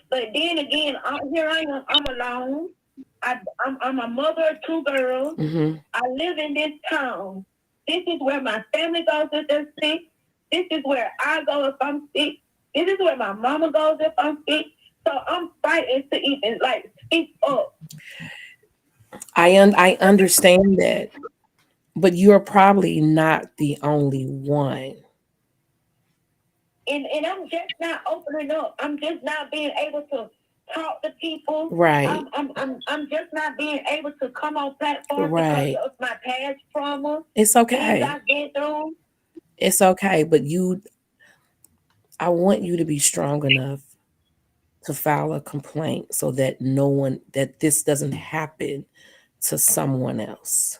But then again, I'm alone. I'm a mother of two girls. I live in this town. This is where my family goes if they're sick. This is where I go if I'm sick. This is where my mama goes if I'm sick. So I'm fighting to even like speak up. I understand that, but you're probably not the only one. And I'm just not opening up. I'm just not being able to talk to people. Right. I'm just not being able to come on platform right. because of my past trauma. It's okay. I've been through. It's okay, but I want you to be strong enough to file a complaint so that that this doesn't happen to someone else.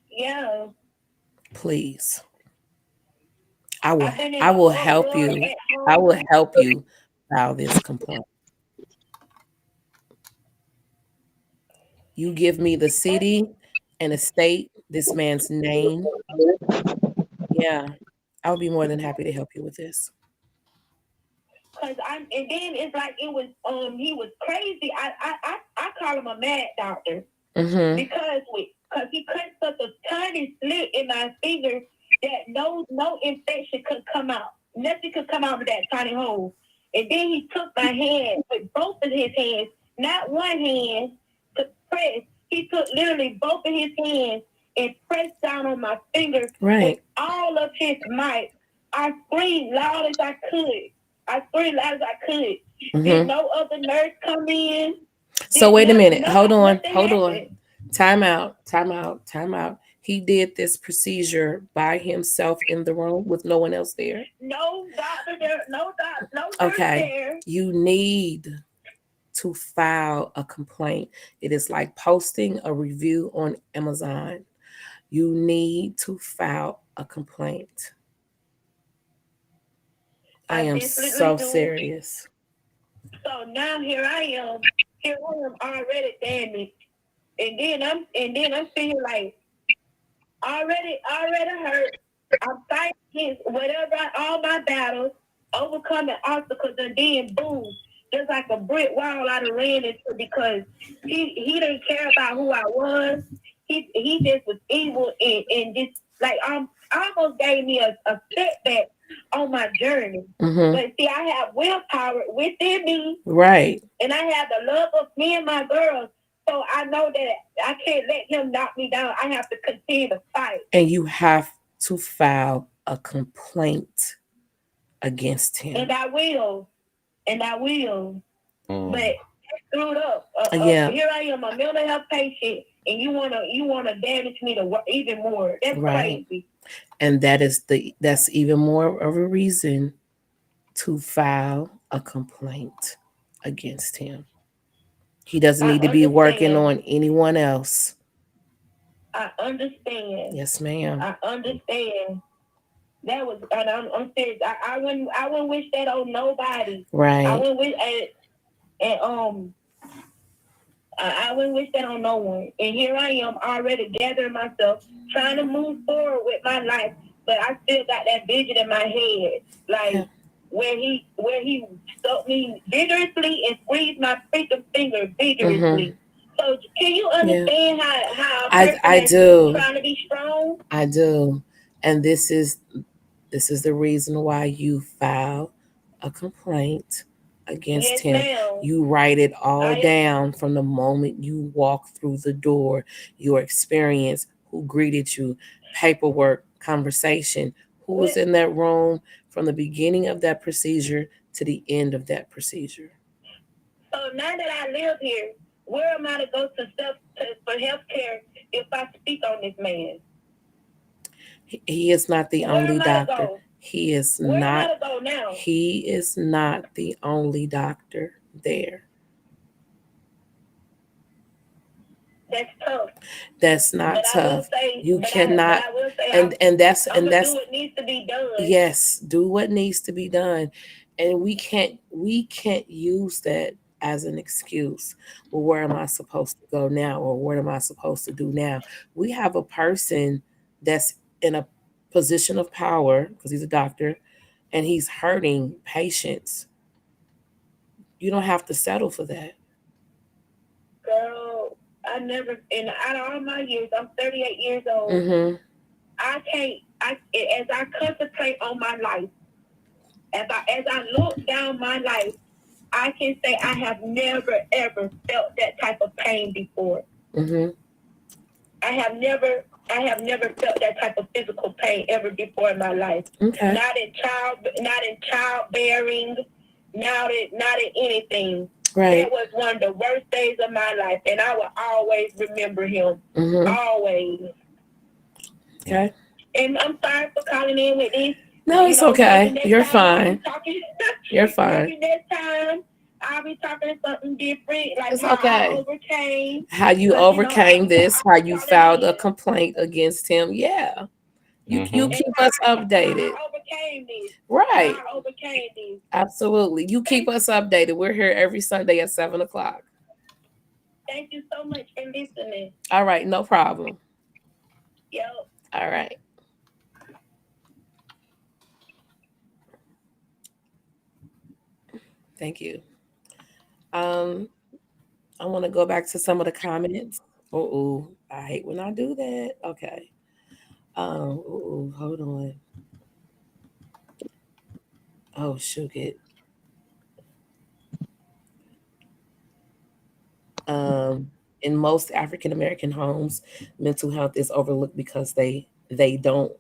Yeah. Please. I will help you. I will help you file this complaint. You give me the city and the state, this man's name. Yeah, I'll be more than happy to help you with this. And then it's like he was crazy. I call him a mad doctor because he cut such a tiny slit in my finger that no infection could come out. Nothing could come out of that tiny hole. And then he took my hand with both of his hands, not one hand, to press. He took literally both of his hands and pressed down on my finger with all of his might. I screamed loud as I could. Did no other nurse come in? So wait a minute. Hold on. nothing Hold on. happened. Time out. He did this procedure by himself in the room with no one else there. No doctor there. No nurse Okay. there. You need to file a complaint. It is like posting a review on Amazon. You need to file a complaint. I am definitely so do. serious. So now here I am already damaged. And then I'm sitting here like already hurt. I'm fighting against all my battles, overcoming obstacles, and then boom, just like a brick wall I done ran into because he didn't care about who I was. He just was evil and just like almost gave me a setback on my journey. Mm-hmm. But see, I have willpower within me. Right. And I have the love of me and my girls. So I know that I can't let him knock me down. I have to continue to fight. And you have to file a complaint against him. And I will. But I screwed up. Yeah. Here I am, a mental health patient, and you wanna damage me to even more. That's right. Crazy. And that's even more of a reason to file a complaint against him. He doesn't need to be working on anyone else. I understand. Yes, ma'am. I understand. That was, and I'm serious. I wouldn't wish that on nobody. Right. I wouldn't wish, I wouldn't wish that on no one. And here I am already gathering myself, trying to move forward with my life, but I still got that vision in my head, like where he stuck me vigorously and squeezed my freaking finger vigorously. Mm-hmm. So can you understand how I do trying to be strong? I do, and this is the reason why you file a complaint against him. Ma'am. You write it all down from the moment you walk through the door, your experience, who greeted you, paperwork, conversation, who was in that room from the beginning of that procedure to the end of that procedure. So now that I live here, where am I to go for health care if I speak on this man? He is not the only doctor. He is Where not. Am I to go now? He is not the only doctor there. That's tough. That's not tough. You cannot. And that's do what needs to be done. Yes, do what needs to be done, and we can't use that as an excuse. Well, where am I supposed to go now, or what am I supposed to do now? We have a person that's in a position of power because he's a doctor, and he's hurting patients. You don't have to settle for that. Girl, I never, out of all my years, I'm 38 years old. Mm-hmm. As I concentrate on my life, as I look down my life, I can say I have never, ever felt that type of pain before. Mm-hmm. I have never felt that type of physical pain ever before in my life. Okay. Not in childbearing, not in anything. Right. It was one of the worst days of my life, and I will always remember him. Mm-hmm. Always. Okay. And I'm sorry for calling in with this. No, it's okay. You're fine. You're fine. Maybe next time I'll be talking something different, like it's how okay. I overcame. How you overcame this, how you filed a complaint against him. Yeah. You keep us updated. I overcame this. Right. I overcame this. Absolutely. You keep us updated. We're here every Sunday at 7:00. Thank you so much for listening. All right. No problem. Yep. All right. Thank you. I want to go back to some of the comments. Oh, I hate when I do that. Okay. Hold on. Oh, shoot it. In most African American homes, mental health is overlooked because they don't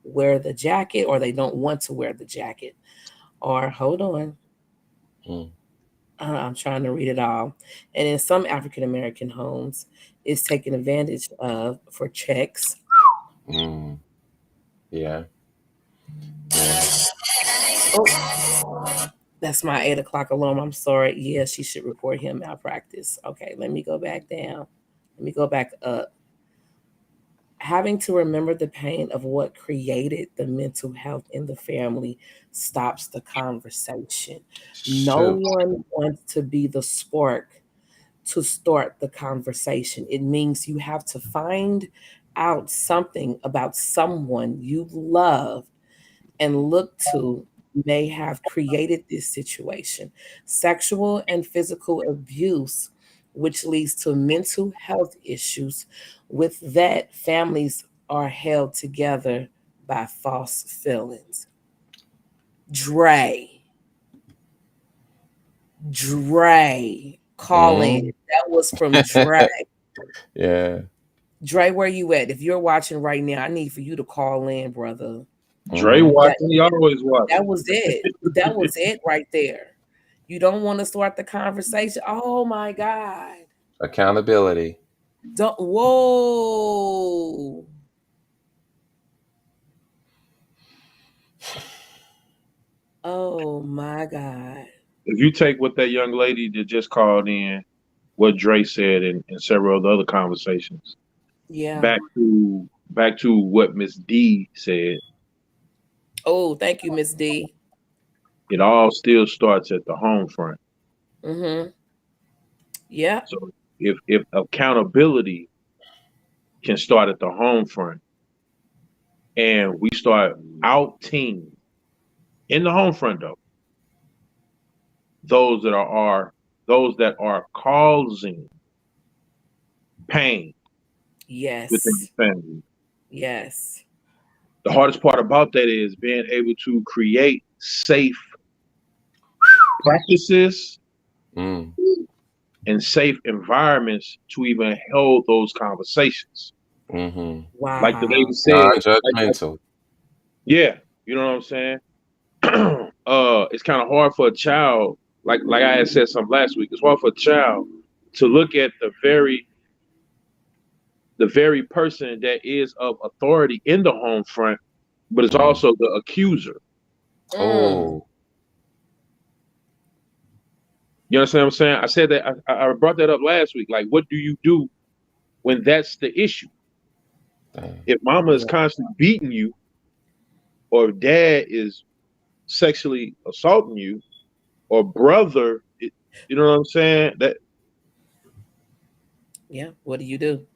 wear the jacket, or they don't want to wear the jacket. Or hold on. I'm trying to read it all. And in some African American homes, it's taken advantage of for checks. Mm. Yeah. Oh, that's my 8:00 alarm. I'm sorry. Yeah, she should report him malpractice. Okay, let me go back down. Let me go back up. Having to remember the pain of what created the mental health in the family stops the conversation. No Shoot. one wants to be the spark to start the conversation. It means you have to find out something about someone you love and look to may have created this situation. Sexual and physical abuse, which leads to mental health issues. With that, families are held together by false feelings. Dre, call in. That was from Dre. Yeah. Dre, where you at? If you're watching right now, I need for you to call in, brother. Dre watching, he always watching. That was it. That was it right there. You don't want to start the conversation. Oh my God. Accountability. Whoa. Oh my God. If you take what that young lady that just called in, what Dre said and several of the other conversations, Yeah. back to what Miss D said. Oh, thank you, Miss D. It all still starts at the home front. Mm-hmm. Yeah. So if accountability can start at the home front, and we start out team in the home front though, those that are causing pain Yes. within the family. Yes. The hardest part about that is being able to create safe practices and safe environments to even hold those conversations. Mm-hmm. Wow. Like the lady said, Non-judgmental. yeah, you know what I'm saying? It's kind of hard for a child, like I had said something last week, it's hard for a child to look at the very person that is of authority in the home front, but it's also the accuser. Oh. You understand what I'm saying? I said that I brought that up last week. Like, what do you do when that's the issue? If mama is constantly beating you, or dad is sexually assaulting you, or brother, you know what I'm saying? That. Yeah. What do you do?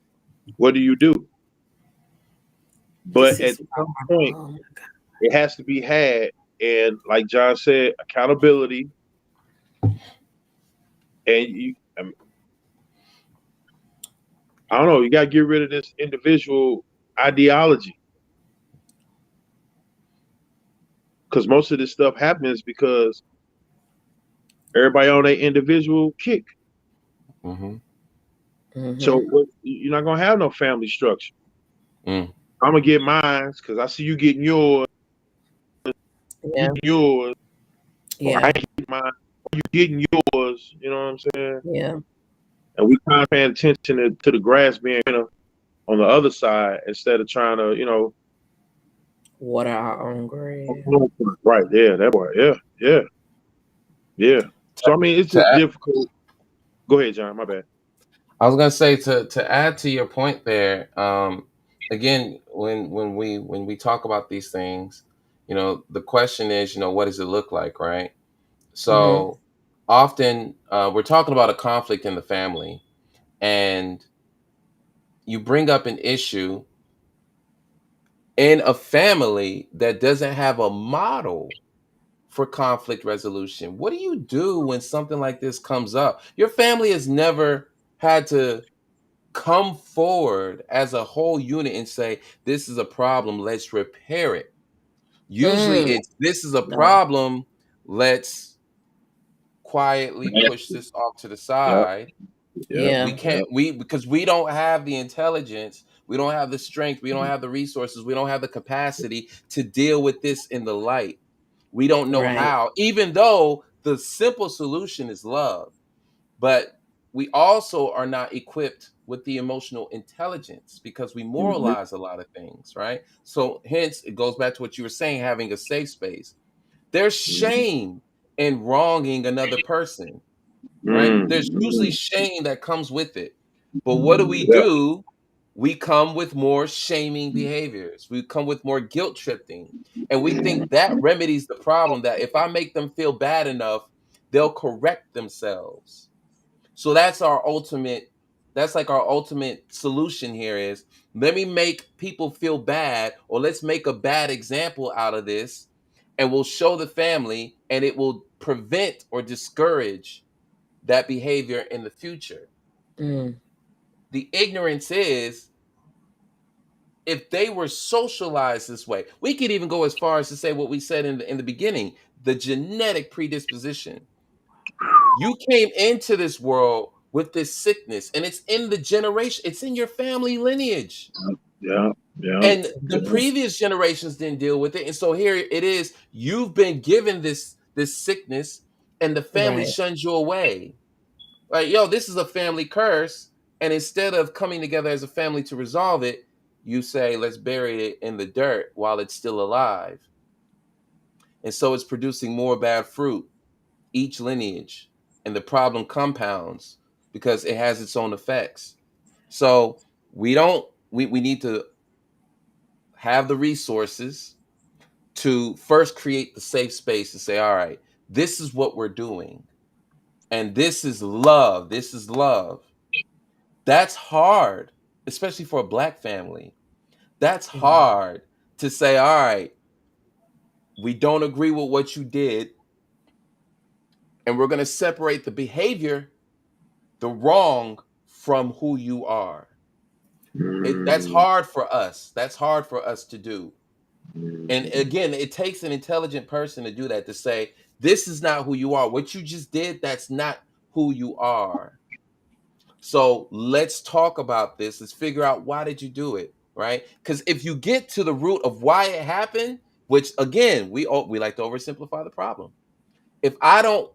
What do you do? But at some point, it has to be had, and like John said, accountability. And I don't know, you got to get rid of this individual ideology, because most of this stuff happens because everybody on their individual kick. Mm-hmm. Mm-hmm. So you're not gonna have no family structure. I'm gonna get mine because I see you getting yours. Yeah. Yours. Yeah. I get mine. You getting yours. You know what I'm saying? Yeah. And we kind of paying attention to the grass being on the other side instead of trying to, water our own grave. Right there, that boy. Yeah. So I mean, it's just difficult. Go ahead, John. My bad. I was gonna say to add to your point there. Again, when we talk about these things, the question is, what does it look like, right? So often we're talking about a conflict in the family, and you bring up an issue in a family that doesn't have a model for conflict resolution. What do you do when something like this comes up? Your family has never had to come forward as a whole unit and say, this is a problem, let's repair it. Usually it's, this is a problem, let's quietly push this off to the side. Yeah. Because we don't have the intelligence, we don't have the strength, we don't have the resources, we don't have the capacity to deal with this in the light. We don't know how, even though the simple solution is love, but we also are not equipped with the emotional intelligence because we moralize a lot of things, right? So hence it goes back to what you were saying, having a safe space. There's shame in wronging another person, right? There's usually shame that comes with it. But what do? We come with more shaming behaviors. We come with more guilt tripping. And we think that remedies the problem, that if I make them feel bad enough, they'll correct themselves. So that's like our ultimate solution here is, let me make people feel bad, or let's make a bad example out of this, and we'll show the family, and it will prevent or discourage that behavior in the future. The ignorance is, if they were socialized this way, we could even go as far as to say what we said in the beginning, the genetic predisposition. You came into this world with this sickness, and it's in the generation, it's in your family lineage. Yeah. And the previous generations didn't deal with it. And so here it is, you've been given this sickness, and the family shuns you away. Like, yo, this is a family curse. And instead of coming together as a family to resolve it, you say, let's bury it in the dirt while it's still alive. And so it's producing more bad fruit, each lineage, and the problem compounds because it has its own effects. So we need to have the resources to first create the safe space to say, all right, this is what we're doing. And this is love. This is love. That's hard, especially for a Black family. That's hard to say, all right, we don't agree with what you did, and we're going to separate the behavior, the wrong, from who you are. That's hard for us. That's hard for us to do. And again, it takes an intelligent person to do that, to say, this is not who you are. What you just did, that's not who you are. So let's talk about this. Let's figure out, why did you do it, right? Because if you get to the root of why it happened, which again, we like to oversimplify the problem. If I don't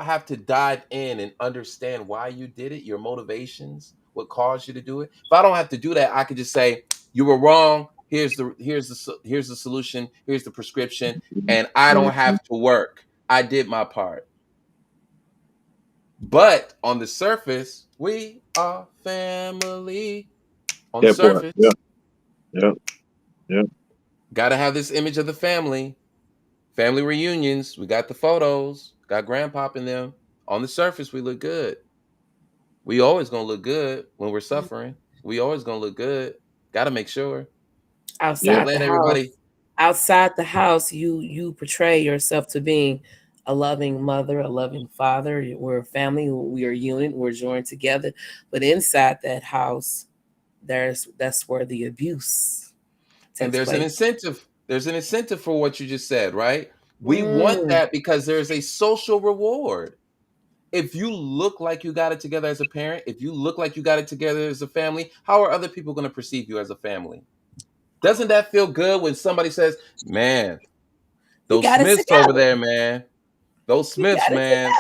have to dive in and understand why you did it, your motivations, what caused you to do it. If I don't have to do that, I could just say, you were wrong. Here's the solution. Here's the prescription, and I don't have to work. I did my part. But on the surface, we are family. On the surface, yeah. Got to have this image of the family reunions. We got the photos, got grandpop in them. On the surface, we look good. We always gonna look good when we're suffering. We always gonna look good. Got to make sure. Outside the house, you portray yourself to being a loving mother, a loving father. We're a family. We are a unit. We're joined together. But inside that house, that's where the abuse takes and there's place. an incentive. There's an incentive for what you just said, right? We want that because there's a social reward. If you look like you got it together as a parent, if you look like you got it together as a family, how are other people going to perceive you as a family? Doesn't that feel good when somebody says, man, those Smiths over there, man. Those Smiths, man.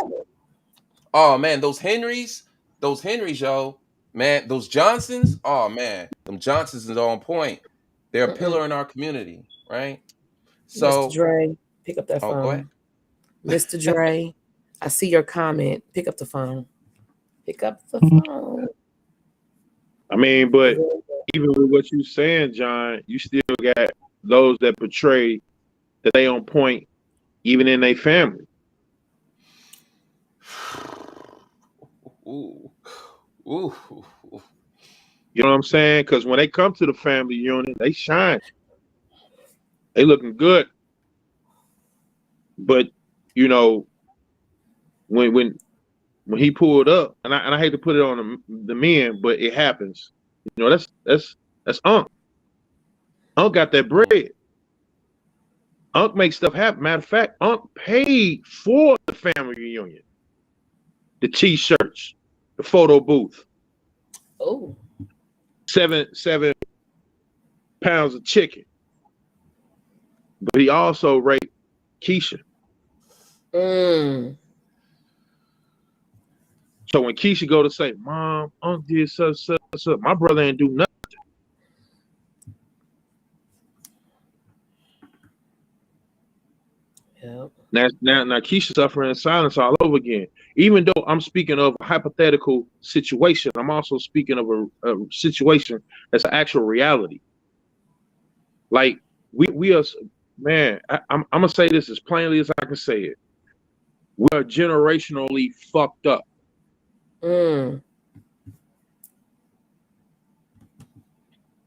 Oh, man, those Henrys, yo. Man, those Johnsons, oh, man. Them Johnsons is on point. They're a pillar in our community, right? So, Mr. Dre, pick up that phone. Go ahead. Mr. Dre, I see your comment. Pick up the phone. Pick up the phone. I mean, but even with what you're saying, John, you still got those that portray that they on point, even in their family. Ooh. You know what I'm saying? Because when they come to the family unit, they shine. They looking good. But you know, when he pulled up, and I hate to put it on the men, but it happens. You know, that's Unc. Unc got that bread. Unc makes stuff happen. Matter of fact, Unc paid for the family reunion, the T-shirts, the photo booth. Oh. 7 pounds of chicken. But he also raped Keisha. So when Keisha go to say, Mom, Unc did such, my brother ain't do nothing. Yep. Now Keisha suffering in silence all over again. Even though I'm speaking of a hypothetical situation, I'm also speaking of a situation that's an actual reality. Like we are, man. I'm gonna say this as plainly as I can say it. We're generationally fucked up.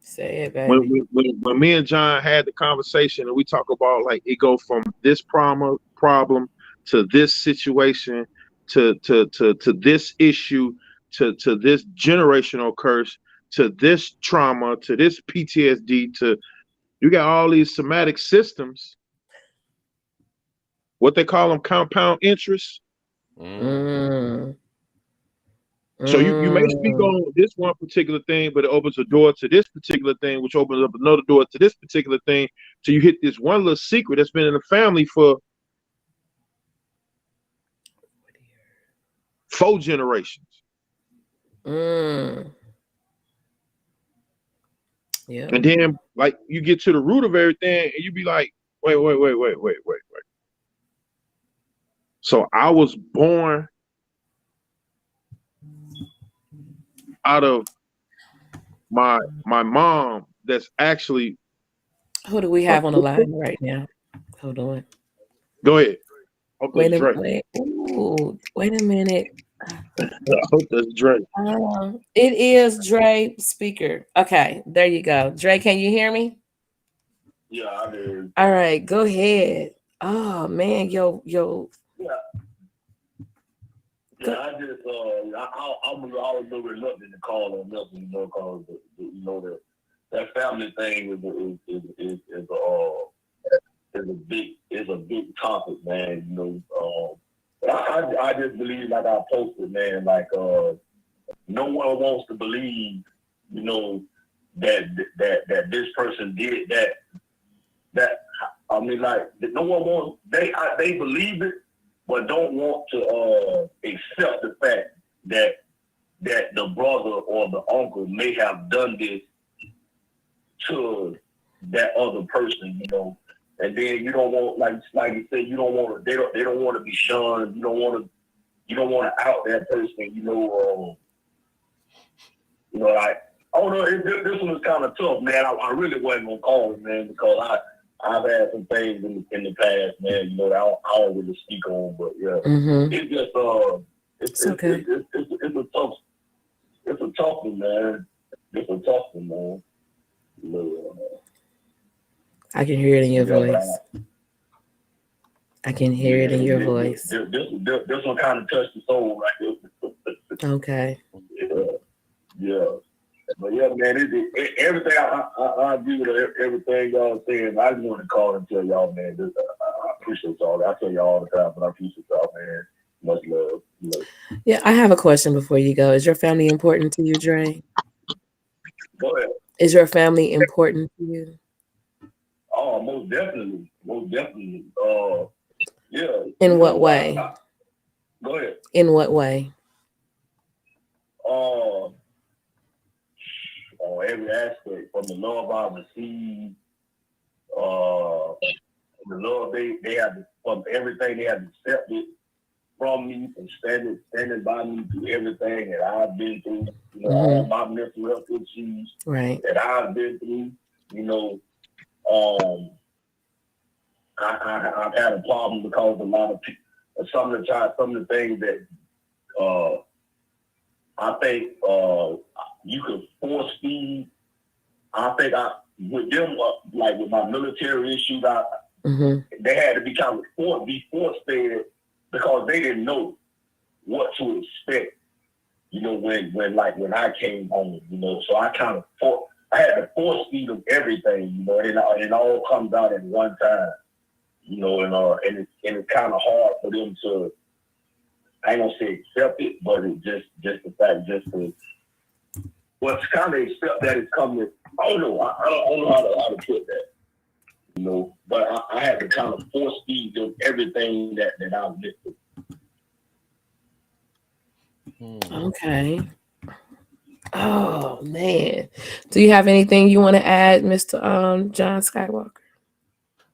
Say it, baby. When me and John had the conversation and we talk about like it go from this problem to this situation to this issue to this generational curse to this trauma to this PTSD to you got all these somatic systems, what they call them, compound interest. So you may speak on this one particular thing, but it opens a door to this particular thing, which opens up another door to this particular thing. So you hit this one little secret that's been in the family for 4 generations. Yeah. And then like you get to the root of everything and you be like, wait. So I was born out of my mom that's actually. Who do we have on the line right now? Hold on. Go ahead. Wait a minute. I hope that's Dre. It is Dre speaker. Okay, there you go. Dre, can you hear me? Yeah, I do. All right, go ahead. Oh man, yo. Yeah, I just I'm always a little reluctant to call on nothing, because that family thing is a big topic, man. I just believe, like I posted, man, like no one wants to believe, that this person did that. I mean, like no one wants. They believe it, but don't want to accept the fact that the brother or the uncle may have done this to that other person, And then you don't want, like you said, you don't want to. They don't want to be shunned. You don't want to out that person. Like, I don't know. This one was kind of tough, man. I really wasn't gonna call it, man, because I've had some things in the past, man. I don't really speak on, but yeah, it's just okay. It's a tough one, man. It's a tough one, man. I can hear it in your voice. I can hear it in your voice. This one kind of touched the soul right there. Okay. Yeah. But yeah, man, everything I agree with everything y'all saying. I just want to call and tell y'all, man, I appreciate y'all. I tell y'all all the time, but I appreciate y'all, man. Much love. Yeah, I have a question before you go. Is your family important to you, Dre? Go ahead. Is your family important to you? Oh, most definitely. Yeah. In what way? Go ahead. In what way? On every aspect, from the love I received, the love they had, from everything they had accepted from me, and standing by me through everything that I've been through, all my mental health issues that I've been through, I've had a problem because a lot of people, some of the things that I think you could force feed. I think with them, like with my military issues, they had to be kind of force fed because they didn't know what to expect. When I came home, so I kind of I had to force feed them everything, and it all comes out at one time, and it's kind of hard for them to, I ain't gonna say accept it, but it's just the fact, to kind of accept that it's coming. I don't know. I don't know how to put that. you know. But I had to kind of force feed them everything that I was listening. Okay. Oh man, do you have anything you want to add, Mr. John Skywalker?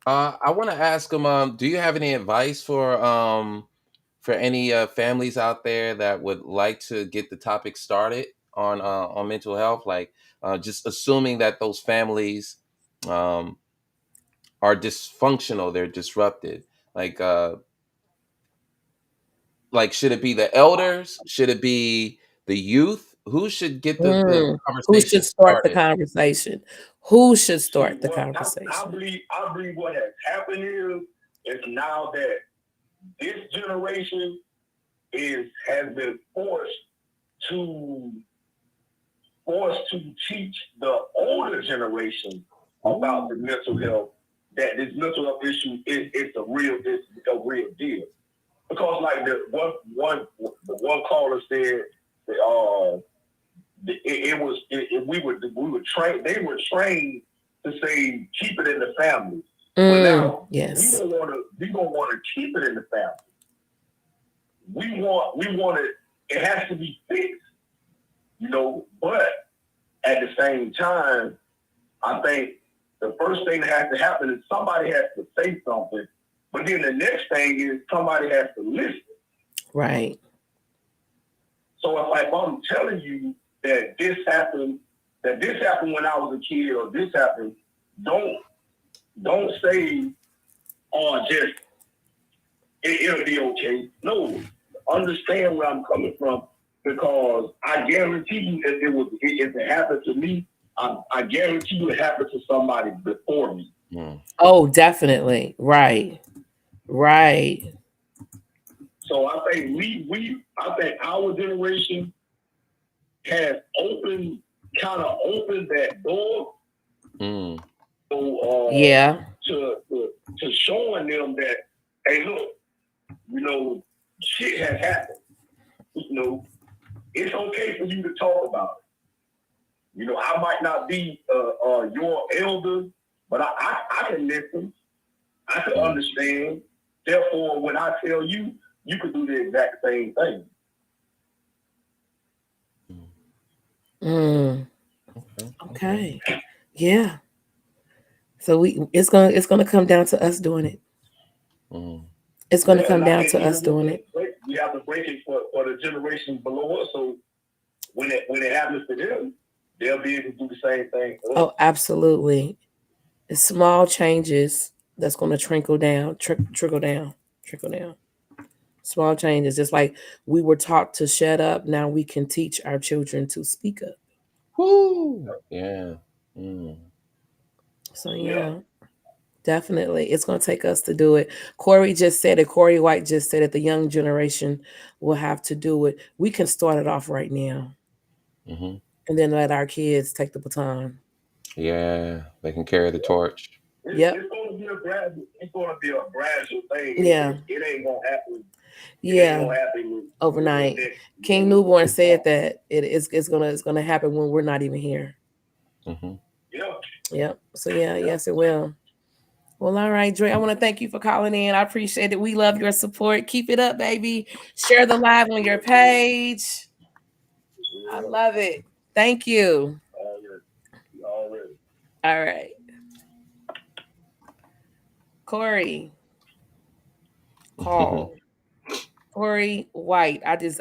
I want to ask him. Do you have any advice for any families out there that would like to get the topic started on mental health? Like, just assuming that those families are dysfunctional, they're disrupted. Like, should it be the elders? Should it be the youth? Who should get the Who conversation should start the started? conversation? Who should start the conversation? I believe what has happened is now that this generation has been forced to teach the older generation about the mental health, that this mental health issue is a real deal. Because like the one caller said that they were trained to say keep it in the family. But now yes, we don't want to keep it in the family. We want it has to be fixed, you know, but at the same time, I think the first thing that has to happen is somebody has to say something, but then the next thing is somebody has to listen. Right. So if I'm telling you that this happened when I was a kid, or this happened, don't say, oh, just it'll be okay. No, understand where I'm coming from, because I guarantee you if it happened to me, I guarantee you it happened to somebody before me. Oh, definitely. Right. So I think I think our generation has opened that door. So, to showing them that, hey, look, you know, shit has happened. You know, it's okay for you to talk about it. You know, I might not be your elder, but I can listen. I can understand. Therefore, when I tell you, you can do the exact same thing. Okay. Yeah. So it's gonna come down to us doing it. It's gonna come down to us doing it. We have to break it for the generation below us. So when it happens to them, they'll be able to do the same thing. Oh, absolutely. It's small changes that's going to trickle down. Small changes. Just like we were taught to shut up, now we can teach our children to speak up. Woo! Yeah. So yeah, definitely, it's going to take us to do it. Corey just said it. Corey White just said it. The young generation will have to do it. We can start it off right now, and then let our kids take the baton. Yeah, they can carry the torch. Yep. It's going to be a gradual thing. Yeah. It ain't going to happen. Yeah. Overnight. King Newborn said that it's gonna happen when we're not even here. Yep. So yes, it will. Well, all right, Dre. I want to thank you for calling in. I appreciate it. We love your support. Keep it up, baby. Share the live on your page. I love it. Thank you. All right. Corey. Call. Corey White. I just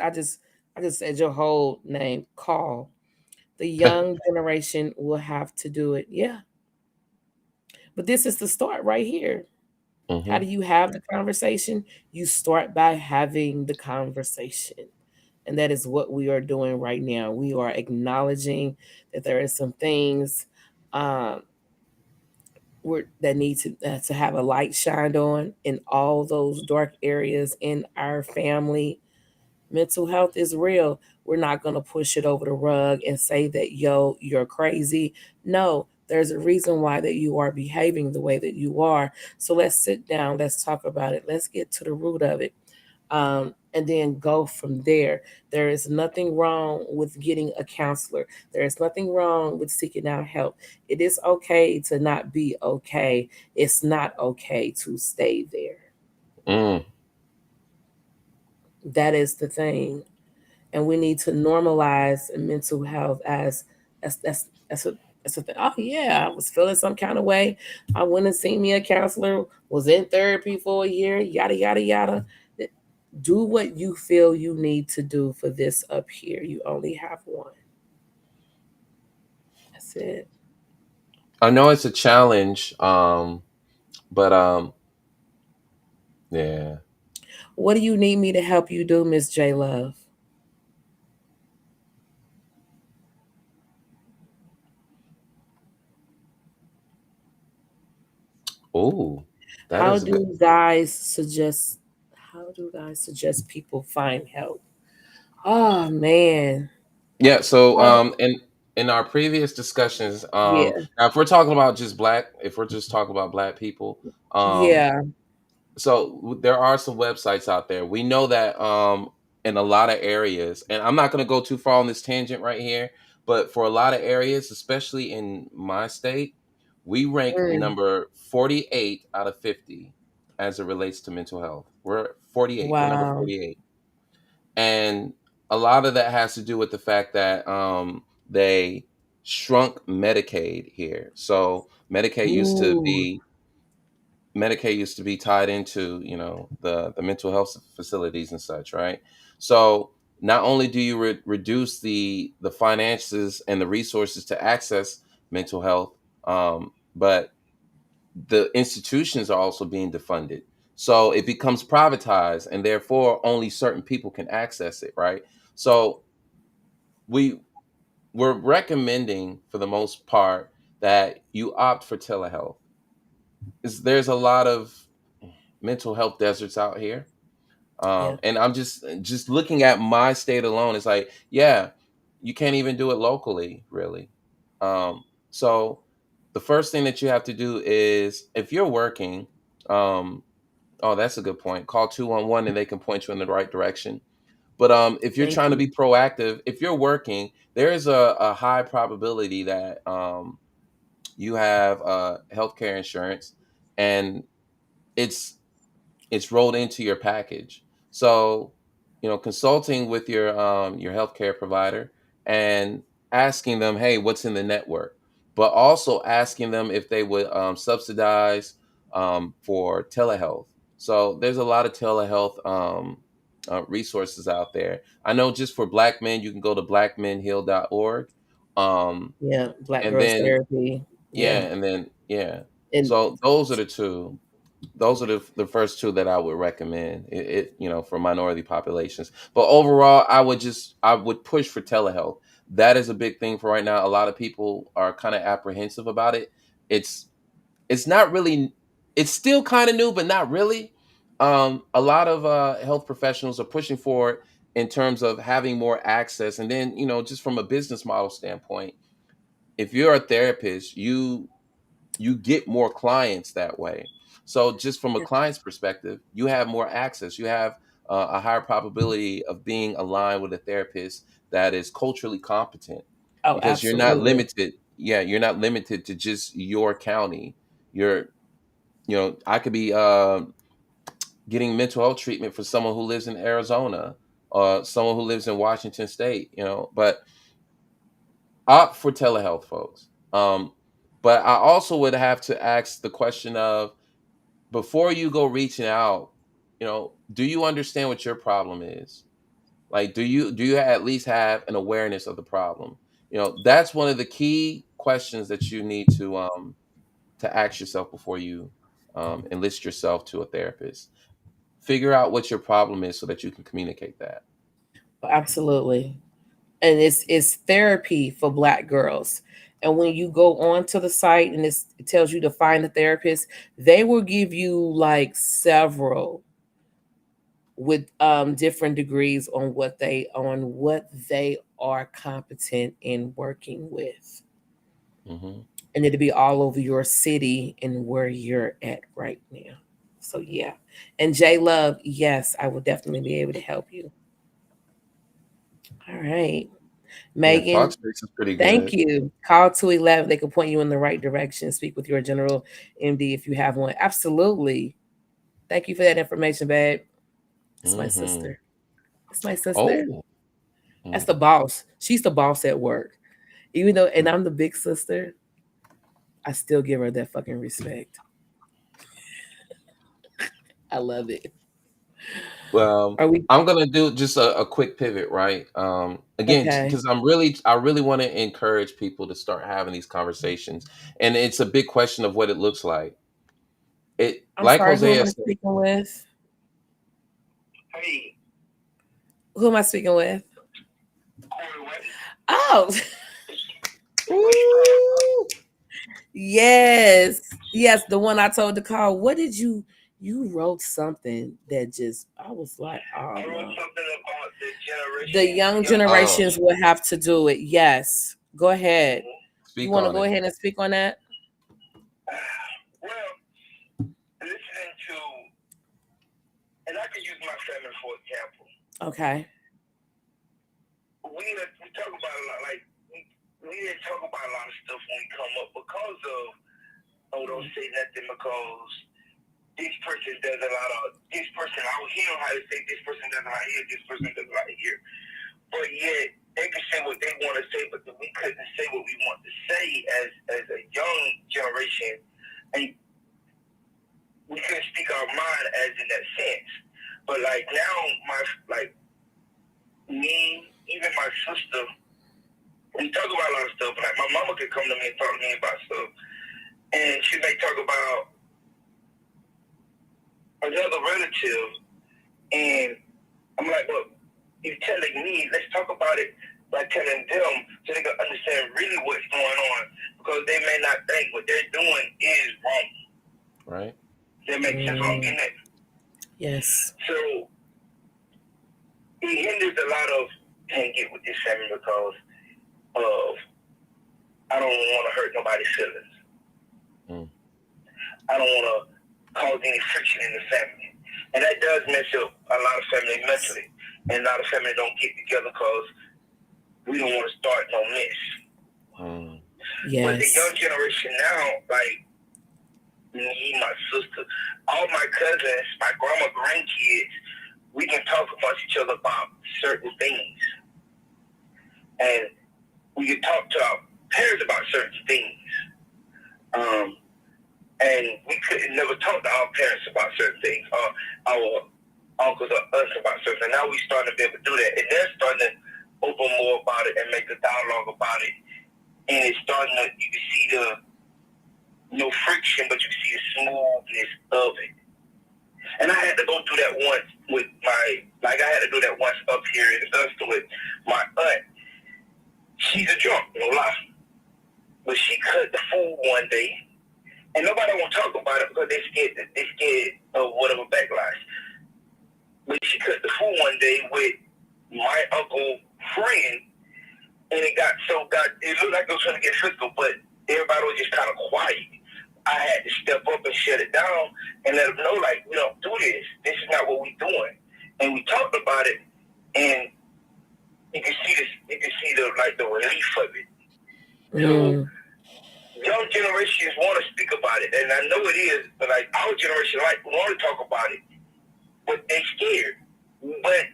said your whole name. Call. The young generation will have to do it. Yeah. But this is the start right here. How do you have the conversation? You start by having the conversation. And that is what we are doing right now. We are acknowledging that there are some things that need to have a light shined on in all those dark areas in our family. Mental health is real. We're not going to push it over the rug and say that, you're crazy. No, there's a reason why that you are behaving the way that you are. So let's sit down. Let's talk about it. Let's get to the root of it. and then go from there. There is nothing wrong with getting a counselor. There is nothing wrong with seeking out help. It is okay to not be okay. It's not okay to stay there. Mm. That is the thing. And we need to normalize mental health as that's what that's what oh yeah, I was feeling some kind of way. I went and seen me a counselor, was in therapy for a year, yada yada yada. Do what you feel you need to do for this up here. You only have one. That's it. I know it's a challenge, but yeah. What do you need me to help you do, Miss J Love? Oh, that How is a good. do guys suggest how do guys suggest people find help? Oh man. Yeah. So, Oh, in our previous discussions, yeah. now if we're talking about just black, if we're just talking about black people, um, Yeah. so there are some websites out there. We know that in a lot of areas, and I'm not going to go too far on this tangent right here, but for a lot of areas, especially in my state, we rank Mm, number 48 out of 50 as it relates to mental health. We're 48. We're number wow. 48. And a lot of that has to do with the fact that they shrunk Medicaid here. So Ooh. Medicaid used to be tied into, the mental health facilities and such, right? So not only do you reduce the finances and the resources to access mental health, but the institutions are also being defunded. So it becomes privatized, and therefore only certain people can access it, right? So we we're recommending, for the most part, that you opt for telehealth. There's a lot of mental health deserts out here, Yeah. and I'm just looking at my state alone. It's like, yeah, you can't even do it locally, really. So the first thing that you have to do is, if you're working, um, oh, that's a good point. Call 211 and they can point you in the right direction. But if you're Thank trying to you. be proactive, if you're working, there is a high probability that you have healthcare insurance, and it's it's rolled into your package. So, consulting with your healthcare provider and asking them, hey, what's in the network? But also asking them if they would subsidize for telehealth. So there's a lot of telehealth resources out there. I know just for black men, you can go to blackmenheal.org. Um, Yeah. Black and girls then, therapy. yeah, Yeah. and then, yeah. And So those are the two. Those are the first two that I would recommend. For minority populations. But overall, I would push for telehealth. That is a big thing for right now. A lot of people are kind of apprehensive about it. It's it's not really. It's still kind of new, but not really. A lot of health professionals are pushing for it in terms of having more access, and then just from a business model standpoint, if you're a therapist, you get more clients that way. So just from a client's perspective, you have more access. You have a higher probability of being aligned with a therapist that is culturally competent, oh, because you're not absolutely. limited. Yeah, you're not limited to just your county. You're, I could be getting mental health treatment for someone who lives in Arizona or someone who lives in Washington State. But opt for telehealth, folks. But I also would have to ask the question of, before you go reaching out, do you understand what your problem is? Like, do you at least have an awareness of the problem? That's one of the key questions that you need to ask yourself before you enlist yourself to a therapist. Figure out what your problem is so that you can communicate that. Absolutely. And it's therapy for black girls. And when you go onto the site and it tells you to find a therapist, they will give you like several with different degrees on what they are competent in working with. Hmm. And it'll be all over your city and where you're at right now. So yeah. And J Love, yes, I will definitely be able to help you. All right. Megan, Talkspace is pretty thank good. you. Call 211. They can point you in the right direction. Speak with your general MD if you have one. Absolutely. Thank you for that information, babe. It's my sister. It's my sister. Oh. That's the boss. She's the boss at work. Even though, and I'm the big sister, I still give her that fucking respect. I love it. Well, Are we I'm gonna do just a quick pivot, right? Again, okay? because I really want to encourage people to start having these conversations, and it's a big question of what it looks like. It I'm like sorry, who am Hosea I said. speaking with? Hey, Who am I speaking with? Corey West. Oh, Ooh, yes. Yes, the one I told to call. What did you wrote something that just I was like, oh I wrote no. something about the generation. The young generations will have to do it. Yes. Go ahead. You speak want to on go it. ahead and speak on that? Well, listening to, and I can use my family for example. Okay. We talk about a lot, like we didn't talk about a lot of stuff when we come up because of, don't say nothing because this person does a lot of, this person, I will hear how to say this person does a lot here, this person does a lot here. But yet, they can say what they want to say, but we couldn't say what we want to say as a young generation. And we couldn't speak our mind as in that sense. But like now, me, even my sister, we talk about a lot of stuff. Like my mama could come to me and talk to me about stuff. And she may talk about another relative, and I'm like, well, you're telling me, let's talk about it by telling them so they can understand really what's going on, because they may not think what they're doing is wrong. Right. That makes sense what I'm getting at. Yes. So it hinders a lot of can't get with this family because of I don't want to hurt nobody's feelings. I don't want to cause any friction in the family. And that does mess up a lot of family mentally. And a lot of family don't get together because we don't want to start no mess. Yes. But the young generation now, like me, my sister, all my cousins, my grandma, grandkids, we can talk amongst each other about certain things. And we can talk to our parents about certain things. And we couldn't never talk to our parents about certain things, or our uncles or us about certain things. Now we starting to be able to do that. And they're starting to open more about it and make a dialogue about it. And it's starting to, you can see the, no friction, but you can see the smoothness of it. And I had to go through that once with I had to do that once up here in Augusta with my aunt. She's a drunk, no lie. But she cut the food one day, and nobody won't talk about it because they're scared of whatever backlash. But she cut the food one day with my uncle friend, and it looked like it was trying to get physical, but everybody was just kind of quiet. I had to step up and shut it down and let them know, like, we don't do this. This is not what we're doing. And we talked about it, and you can see this. You can see the relief of it. So young generations want to speak about it, and I know it is. But like our generation, want to talk about it, but they're scared. But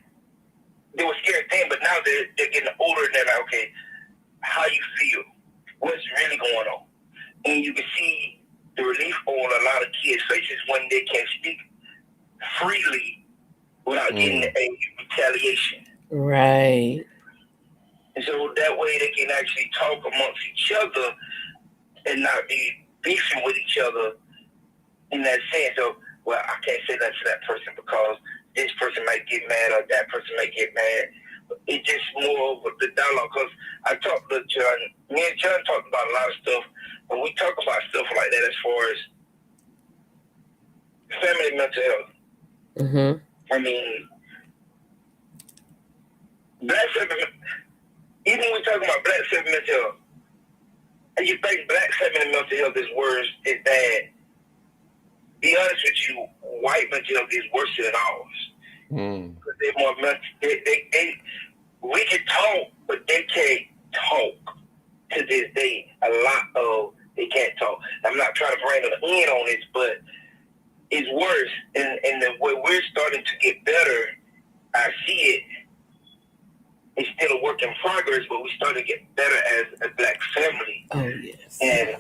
they were scared then, but now they're getting older, and they're like, okay, how you feel? What's really going on? And you can see the relief on a lot of kids' faces when they can speak freely without getting a retaliation. Right. And so that way they can actually talk amongst each other and not be beefing with each other in that sense of, well, I can't say that to that person because this person might get mad or that person might get mad. It's just more of the dialogue, because I talked to John, me and John talked about a lot of stuff, and we talk about stuff like that as far as family mental health. I mean, black family, even when we talk about black family mental health, and you think black family mental health is worse, is bad, be honest with you, white mental health is worse than ours. Because they're more mental. We can talk, but they can't talk. To this day, they can't talk. I'm not trying to bring an end on this, but it's worse. And the way we're starting to get better, I see it. It's still a work in progress, but we starting to get better as a black family. Oh, yes. And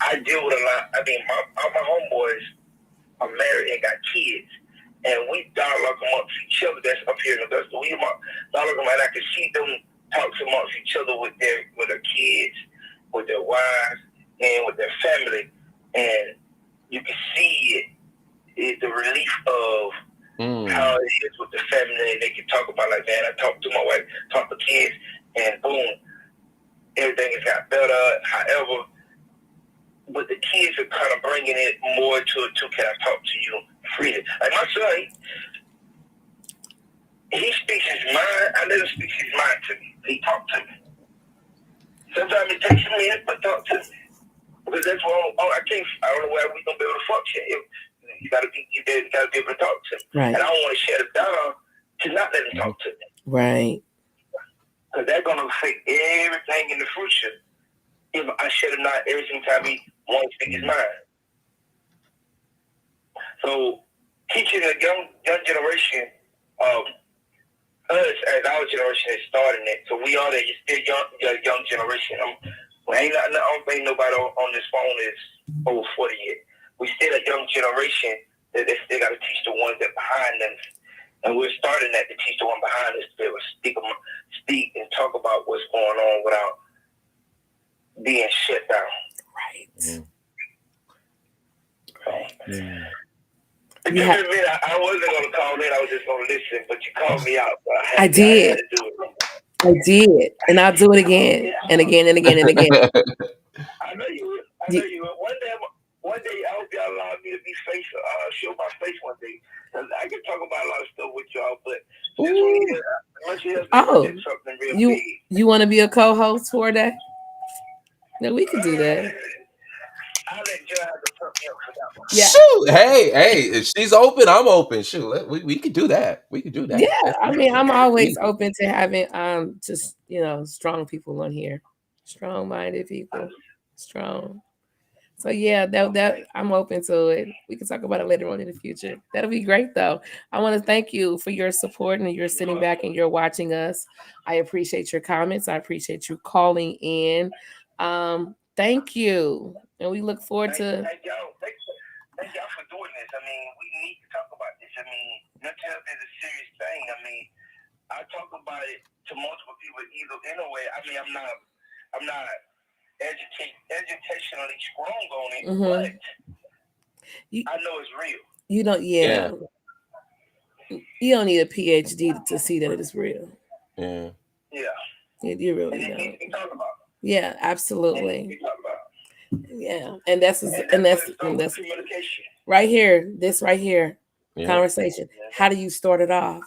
I deal with a lot. I mean, all my homeboys are married and got kids. And we dialogue amongst each other. That's up here in Augusta. We dialogue them, and I can see them talk amongst each other with their kids, with their wives, and with their family. And you can see it's the relief of how it is with the family. And they can talk about, like, man, I talked to my wife, talked to kids, and boom, everything has got better. However, but the kids are kind of bringing it more to can I talk to you freely? Like my son, he speaks his mind. I let him speak his mind to me. He talks to me. Sometimes it takes a minute, but talk to me. Because that's what I don't know where we're gonna be able to function. You gotta be able to talk to me. Right. And I don't want to shut it down to not let him talk to me. Right. Because that's gonna affect everything in the future. If I shut him down every single time he wants to speak his mind. So teaching a young generation, us as our generation is starting it. So we are still young generation. I don't think nobody on this phone is over 40 yet. We still a young generation that they still got to teach the ones that behind them. And we're starting that to teach the one behind us to be able to speak and talk about what's going on without being shut down. Right. Yeah. I wasn't going to call in. I was just going to listen, but you called me out. So I had to do it. I did, and I'll do it again and again and again and again. I know you would. One day, I hope y'all allow me to be show my face one day. I can talk about a lot of stuff with y'all, but something real big. You want to be a co-host for that? No, we could do that. I'll let Joe have to put me up for that one. Yeah. Shoot, hey, if she's open, I'm open. Shoot, we could do that. We could do that. Yeah, I mean, I'm always open to having just strong people on here, strong-minded people, strong. So yeah, that I'm open to it. We can talk about it later on in the future. That'll be great, though. I want to thank you for your support and you're sitting back and you're watching us. I appreciate your comments. I appreciate you calling in. Thank you, and we look forward to. Thank y'all for doing this. I mean, we need to talk about this. I mean, mental health is a serious thing. I mean, I talk about it to multiple people either in a way. I mean, I'm not educationally strong on it, but I know it's real. You don't, You don't need a PhD to see that it is real. Yeah. You really don't. You can talk about it. Yeah, absolutely. Yeah, and that's right here. This right here, conversation. How do you start it off?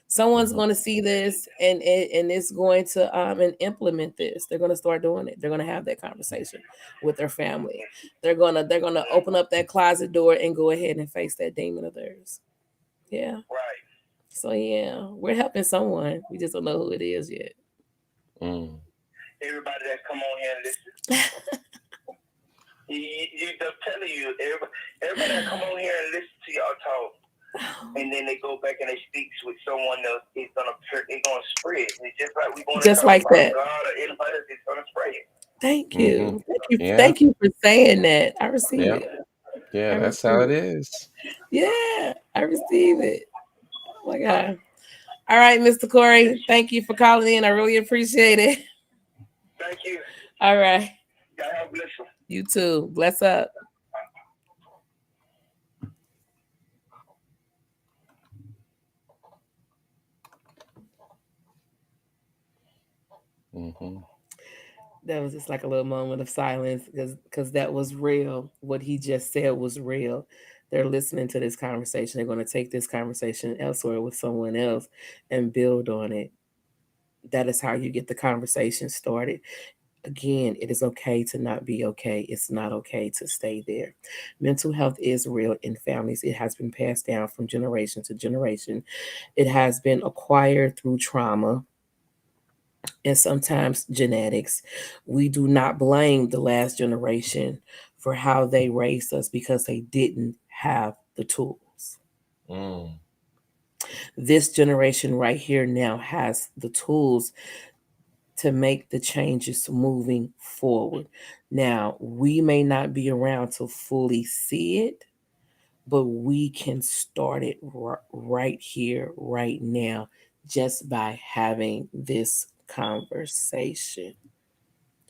Someone's going to see this and it's going to and implement this. They're going to start doing it. They're going to have that conversation with their family. They're going to open up that closet door and go ahead and face that demon of theirs. Yeah. Right. So yeah, we're helping someone. We just don't know who it is yet. Everybody that come on here and listen. I'm telling you, everybody that come on here and listen to y'all talk, and then they go back and they speak with someone else, it's gonna spread. It's just like we going just like that. God or anybody else, it's gonna spread. Thank you. Thank you for saying that. I receive it. Yeah, that's how it is. Yeah, I receive it. Oh my God. All right, Mr. Corey, thank you for calling in. I really appreciate it. Thank you. All right. God have bless you. You too. Bless up. That was just like a little moment of silence because that was real. What he just said was real. They're listening to this conversation. They're going to take this conversation elsewhere with someone else and build on it. That is how you get the conversation started. Again, it is okay to not be okay. It's not okay to stay there. Mental health is real in families. It has been passed down from generation to generation. It has been acquired through trauma and sometimes genetics. We do not blame the last generation for how they raised us because they didn't have the tools. This generation right here now has the tools to make the changes moving forward. Now, we may not be around to fully see it, but we can start it right here, right now, just by having this conversation,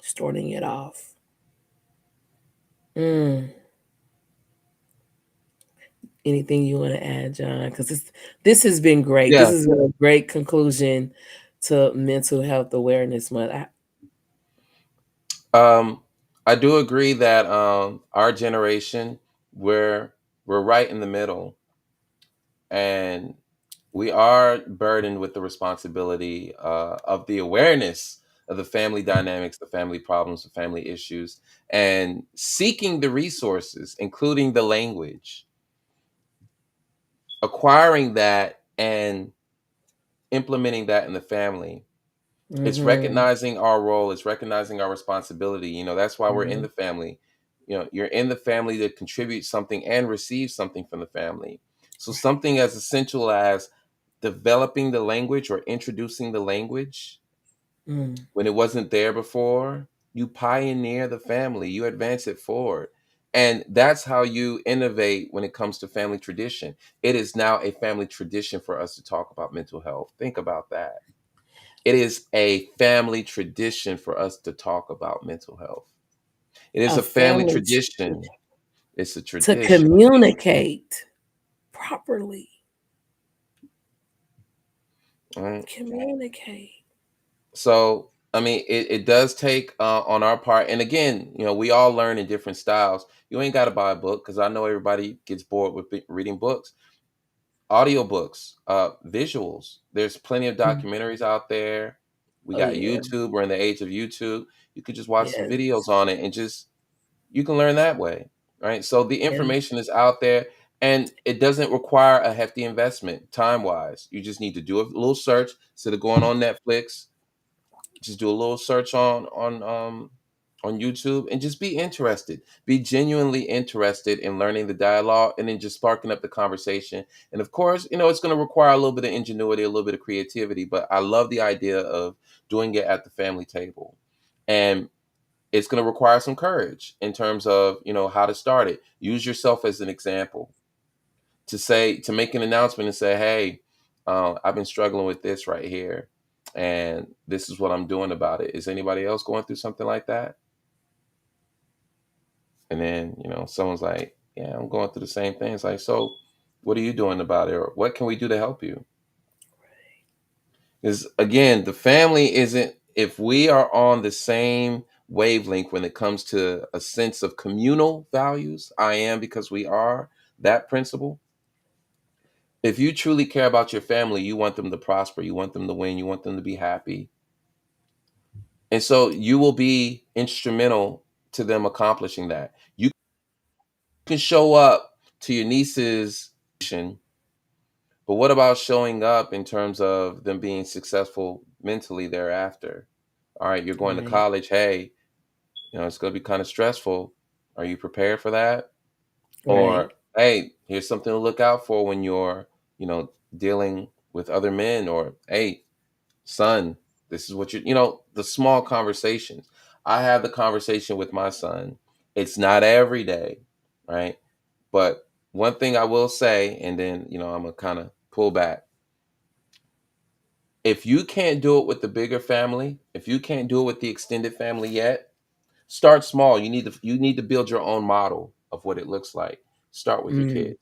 starting it off. Anything you want to add, John? Because this has been great. Yeah. This has been a great conclusion to Mental Health Awareness Month. I do agree that our generation, we're right in the middle, and we are burdened with the responsibility of the awareness of the family dynamics, the family problems, the family issues, and seeking the resources, including the language, acquiring that and implementing that in the family. It's recognizing our role, it's recognizing our responsibility. You know, that's why we're in the family. You know, you're in the family to contribute something and receive something from the family. So something as essential as developing the language or introducing the language when it wasn't there before, you pioneer the family, you advance it forward. And that's how you innovate when it comes to family tradition. It is now a family tradition for us to talk about mental health. Think about that. It is a family tradition for us to talk about mental health. It is a family tradition. It's a tradition. To communicate properly. Right. Communicate. So, I mean, it does take on our part. And again, you know, we all learn in different styles. You ain't got to buy a book because I know everybody gets bored with reading books. Audiobooks, visuals. There's plenty of documentaries out there. We got YouTube. We're in the age of YouTube. You could just watch some videos on it and just, you can learn that way. Right. So the information is out there and it doesn't require a hefty investment time wise. You just need to do a little search instead of going on Netflix. Just do a little search on YouTube and just be interested. Be genuinely interested in learning the dialogue and then just sparking up the conversation. And of course, you know, it's going to require a little bit of ingenuity, a little bit of creativity, but I love the idea of doing it at the family table. And it's going to require some courage in terms of, you know, how to start it. Use yourself as an example to make an announcement and say, hey, I've been struggling with this right here. And this is what I'm doing about it. Is anybody else going through something like that? And then, you know, someone's like, yeah, I'm going through the same thing. It's like, so what are you doing about it? Or what can we do to help you? Because again, the family isn't, if we are on the same wavelength when it comes to a sense of communal values, I am because we are, that principle. If you truly care about your family, you want them to prosper, you want them to win, you want them to be happy. And so you will be instrumental to them accomplishing that. You can show up to your niece's, but what about showing up in terms of them being successful mentally thereafter? All right, you're going to college. Hey, you know, it's going to be kind of stressful. Are you prepared for that? Or, hey, here's something to look out for when you're, you know, dealing with other men. Or, hey, son, this is what you know, the small conversations. I have the conversation with my son. It's not every day, right? But one thing I will say, and then, you know, I'm going to kind of pull back. If you can't do it with the bigger family, if you can't do it with the extended family yet, start small. You need to build your own model of what it looks like. Start with your kids.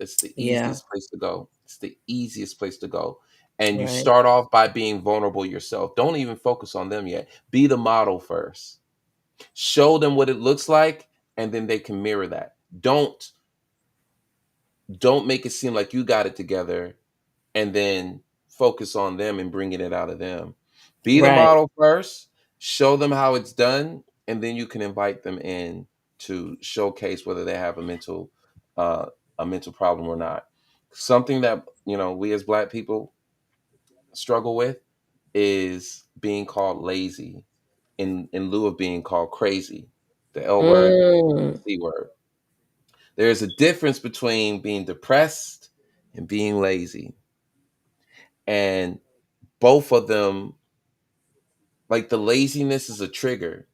It's the easiest place to go. It's the easiest place to go. And you start off by being vulnerable yourself. Don't even focus on them yet. Be the model first. Show them what it looks like, and then they can mirror that. Don't make it seem like you got it together and then focus on them and bringing it out of them. Be the model first, show them how it's done, and then you can invite them in to showcase whether they have uh, a mental problem or not. Something that we as Black people struggle with is being called lazy in lieu of being called crazy, the L word, Mm. C word. There's a difference between being depressed and being lazy, and both of them, like the laziness is a trigger.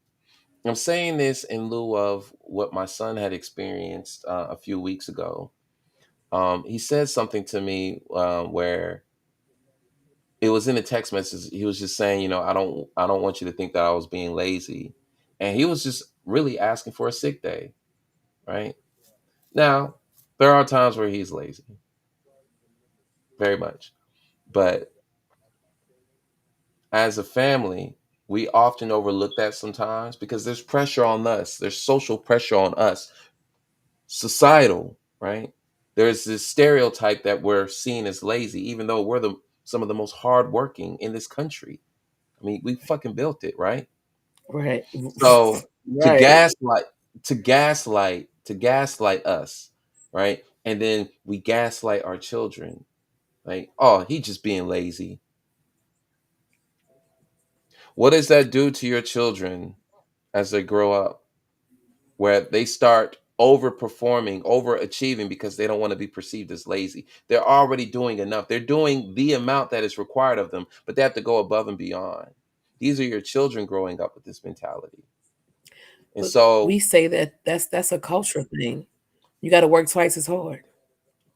I'm saying this in lieu of what my son had experienced a few weeks ago. He said something to me where it was in a text message. He was just saying, I don't want you to think that I was being lazy, and he was just really asking for a sick day. Right now, there are times where he's lazy, very much, but as a family, we often overlook that sometimes because there's pressure on us. There's social pressure on us, societal, right? There's this stereotype that we're seen as lazy, even though we're some of the most hardworking in this country. I mean, we fucking built it, right? Right. So to Right. gaslight us, right? And then we gaslight our children, like, oh, he just being lazy. What does that do to your children as they grow up, where they start overperforming, overachieving because they don't want to be perceived as lazy? They're already doing enough. They're doing the amount that is required of them, but they have to go above and beyond. These are your children growing up with this mentality. And But so, we say that that's a cultural thing. You got to work twice as hard.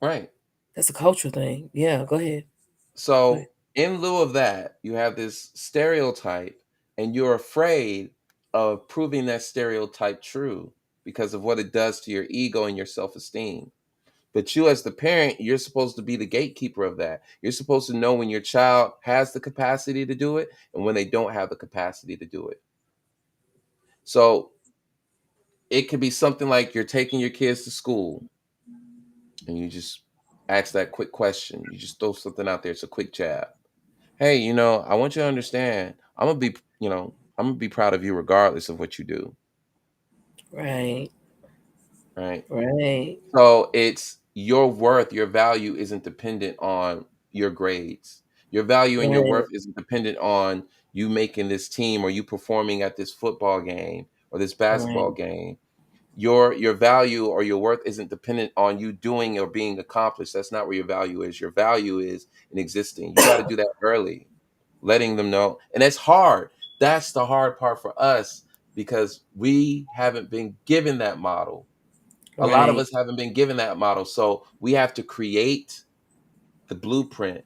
right. That's a cultural thing. Yeah, go ahead. Go ahead. So, in lieu of that, you have this stereotype, and you're afraid of proving that stereotype true because of what it does to your ego and your self esteem. But you, as the parent, you're supposed to be the gatekeeper of that. You're supposed to know when your child has the capacity to do it and when they don't have the capacity to do it. So, it could be something like you're taking your kids to school and you just ask that quick question. You just throw something out there. It's a quick jab. Hey, I want you to understand, I'm gonna be proud of you regardless of what you do. Right. Right. Right. So it's your worth, your value isn't dependent on your grades. Your value and your Right. worth isn't dependent on you making this team or you performing at this football game or this Right. basketball game. Your value or your worth isn't dependent on you doing or being accomplished. That's not where your value is. Your value is in existing. You got to do that early, letting them know. And it's hard. That's the hard part for us because we haven't been given that model. A lot of Right. us haven't been given that model. So we have to create the blueprint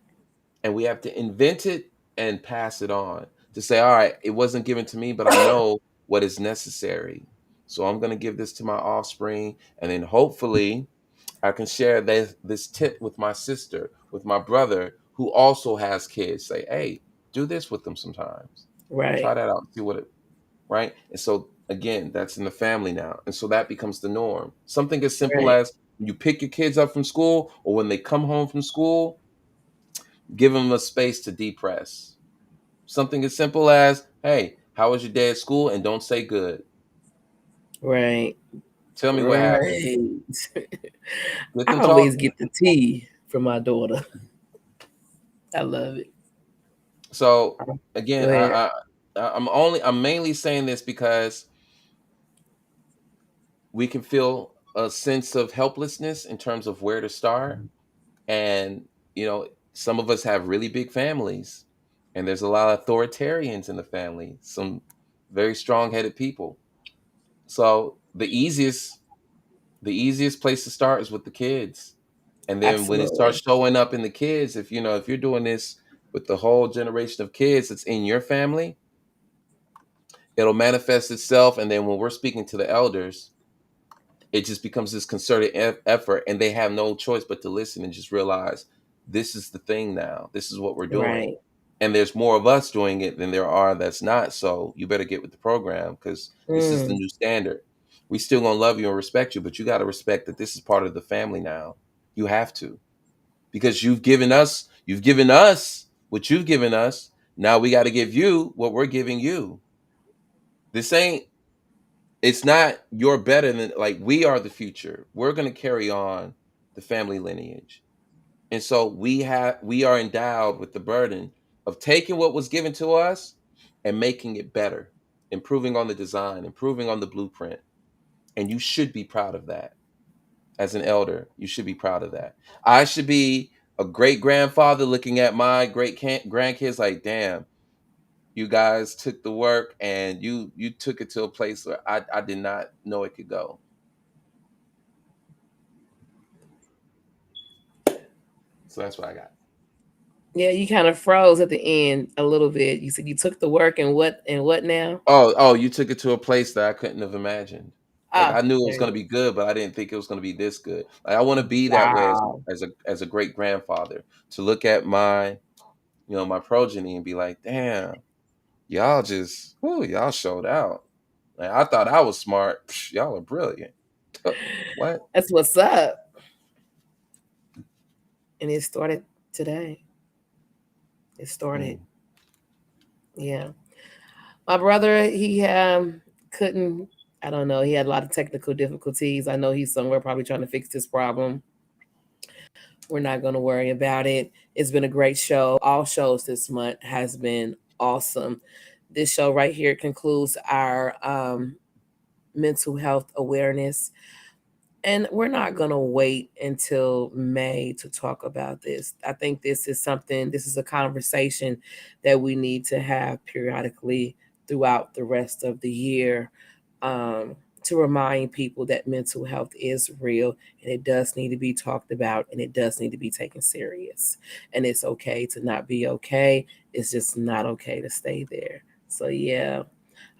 and we have to invent it and pass it on to say, all right, it wasn't given to me, but I know what is necessary. So I'm going to give this to my offspring. And then hopefully I can share this tip with my sister, with my brother, who also has kids. Say, hey, do this with them sometimes. Try Right. that out. See what it, right? And so again, that's in the family now. And so that becomes the norm. Something as simple Right. as you pick your kids up from school or when they come home from school, give them a space to depress. Something as simple as, hey, how was your day at school? And don't say good. Right. Tell me what happened. Right. Get I them always talking. get the tea from my daughter. I love it. So Go again, ahead. I'm mainly saying this because we can feel a sense of helplessness in terms of where to start. And, some of us have really big families, and there's a lot of authoritarians in the family, some very strong-headed people. So the easiest place to start is with the kids. And then when it starts Absolutely. showing up in the kids, if you're doing this with the whole generation of kids that's in your family, it'll manifest itself. And then when we're speaking to the elders, it just becomes this concerted effort, and they have no choice but to listen and just realize this is the thing now. This is what we're doing. Right. And there's more of us doing it than there are that's not. So you better get with the program because this is the Mm. new standard. We still gonna love you and respect you, but you got to respect that this is part of the family now. You have to, because you've given us what you've given us. Now we got to give you what we're giving you. This ain't. It's not you're better than, like, we are the future. We're gonna carry on the family lineage, and so we are endowed with the burden of taking what was given to us and making it better, improving on the design, improving on the blueprint, and you should be proud of that. As an elder, you should be proud of that. I should be a great grandfather looking at my great grandkids like, damn, you guys took the work and you took it to a place where I did not know it could go. So that's what I got. Yeah, you kind of froze at the end a little bit. You said you took the work and what now? Oh, you took it to a place that I couldn't have imagined. Like, I Ah, knew it was there going to you be good, but I didn't think it was going to be this good. Like, I want to be go. that way Wow. as a great grandfather, to look at my, my progeny and be like, damn, y'all just, y'all showed out. Like, I thought I was smart. Psh, y'all are brilliant. What? That's what's up. And it started today. It started. Yeah. My brother, he couldn't, I don't know, he had a lot of technical difficulties. I know he's somewhere probably trying to fix this problem. We're not going to worry about it. It's been a great show. All shows this month has been awesome. This show right here concludes our mental health awareness. And we're not going to wait until May to talk about this. I think this is a conversation that we need to have periodically throughout the rest of the year, to remind people that mental health is real and it does need to be talked about and it does need to be taken serious. And it's okay to not be okay. It's just not okay to stay there. So, yeah,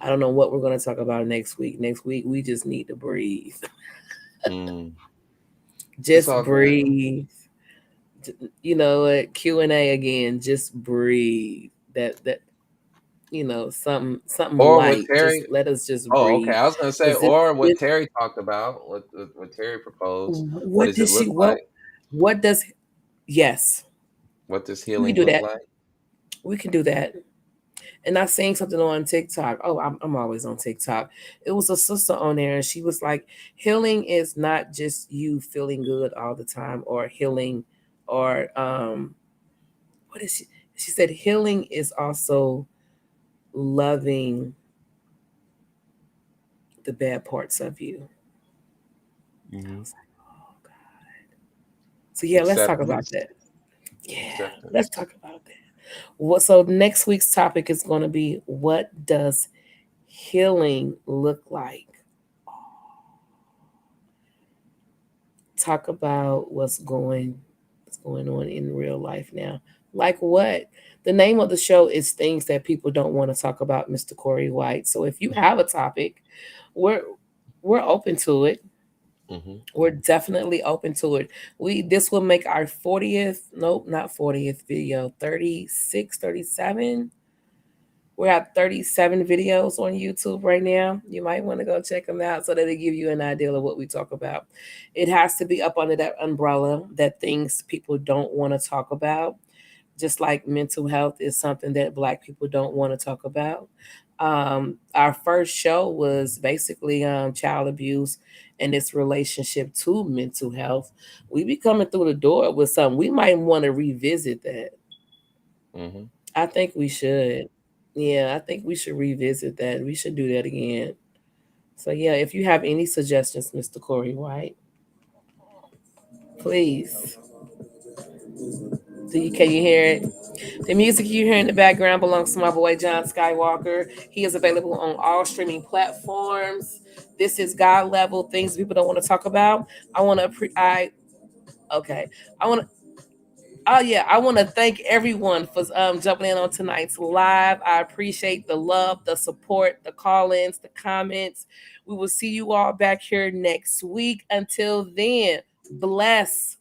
I don't know what we're going to talk about next week. Next week, we just need to breathe. Just breathe. You know, Q&A again. Just breathe. That something Or light. what Terry? Just let us just Oh, breathe. okay. I was gonna say, or what Terry talked about, what Terry proposed. What does it look like? What does? Yes. What does We healing can do look that. like? We can do that. And I seen something on TikTok. Oh, I'm always on TikTok. It was a sister on there, and she was like, "Healing is not just you feeling good all the time, or healing, or what is she? She said healing is also loving the bad parts of you." I was like, "Oh God." So yeah, let's talk about that. Yeah, let's talk about that. So next week's topic is going to be, what does healing look like? Talk about what's going on in real life now. Like what? The name of the show is Things That People Don't Want to Talk About, Mr. Corey White. So if you have a topic, we're open to it. We're definitely open to it. This will make our 40th, nope, not 40th video, 36, 37. We're at 37 videos on YouTube right now. You might want to go check them out so that they give you an idea of what we talk about. It has to be up under that umbrella, that things people don't want to talk about. Just like mental health is something that Black people don't want to talk about. Our first show was basically child abuse and its relationship to mental health. We be coming through the door with something. We might want to revisit that. I think we should. Yeah, I think we should revisit that. We should do that again. So yeah, if you have any suggestions, Mr. Corey White, please. Can you hear it? The music you hear in the background belongs to my boy John Skywalker. He is available on all streaming platforms. This is God Level, things people don't want to talk about. I want to thank everyone for jumping in on tonight's live. I appreciate the love, the support, the call-ins, the comments. We will see you all back here next week. Until then, bless.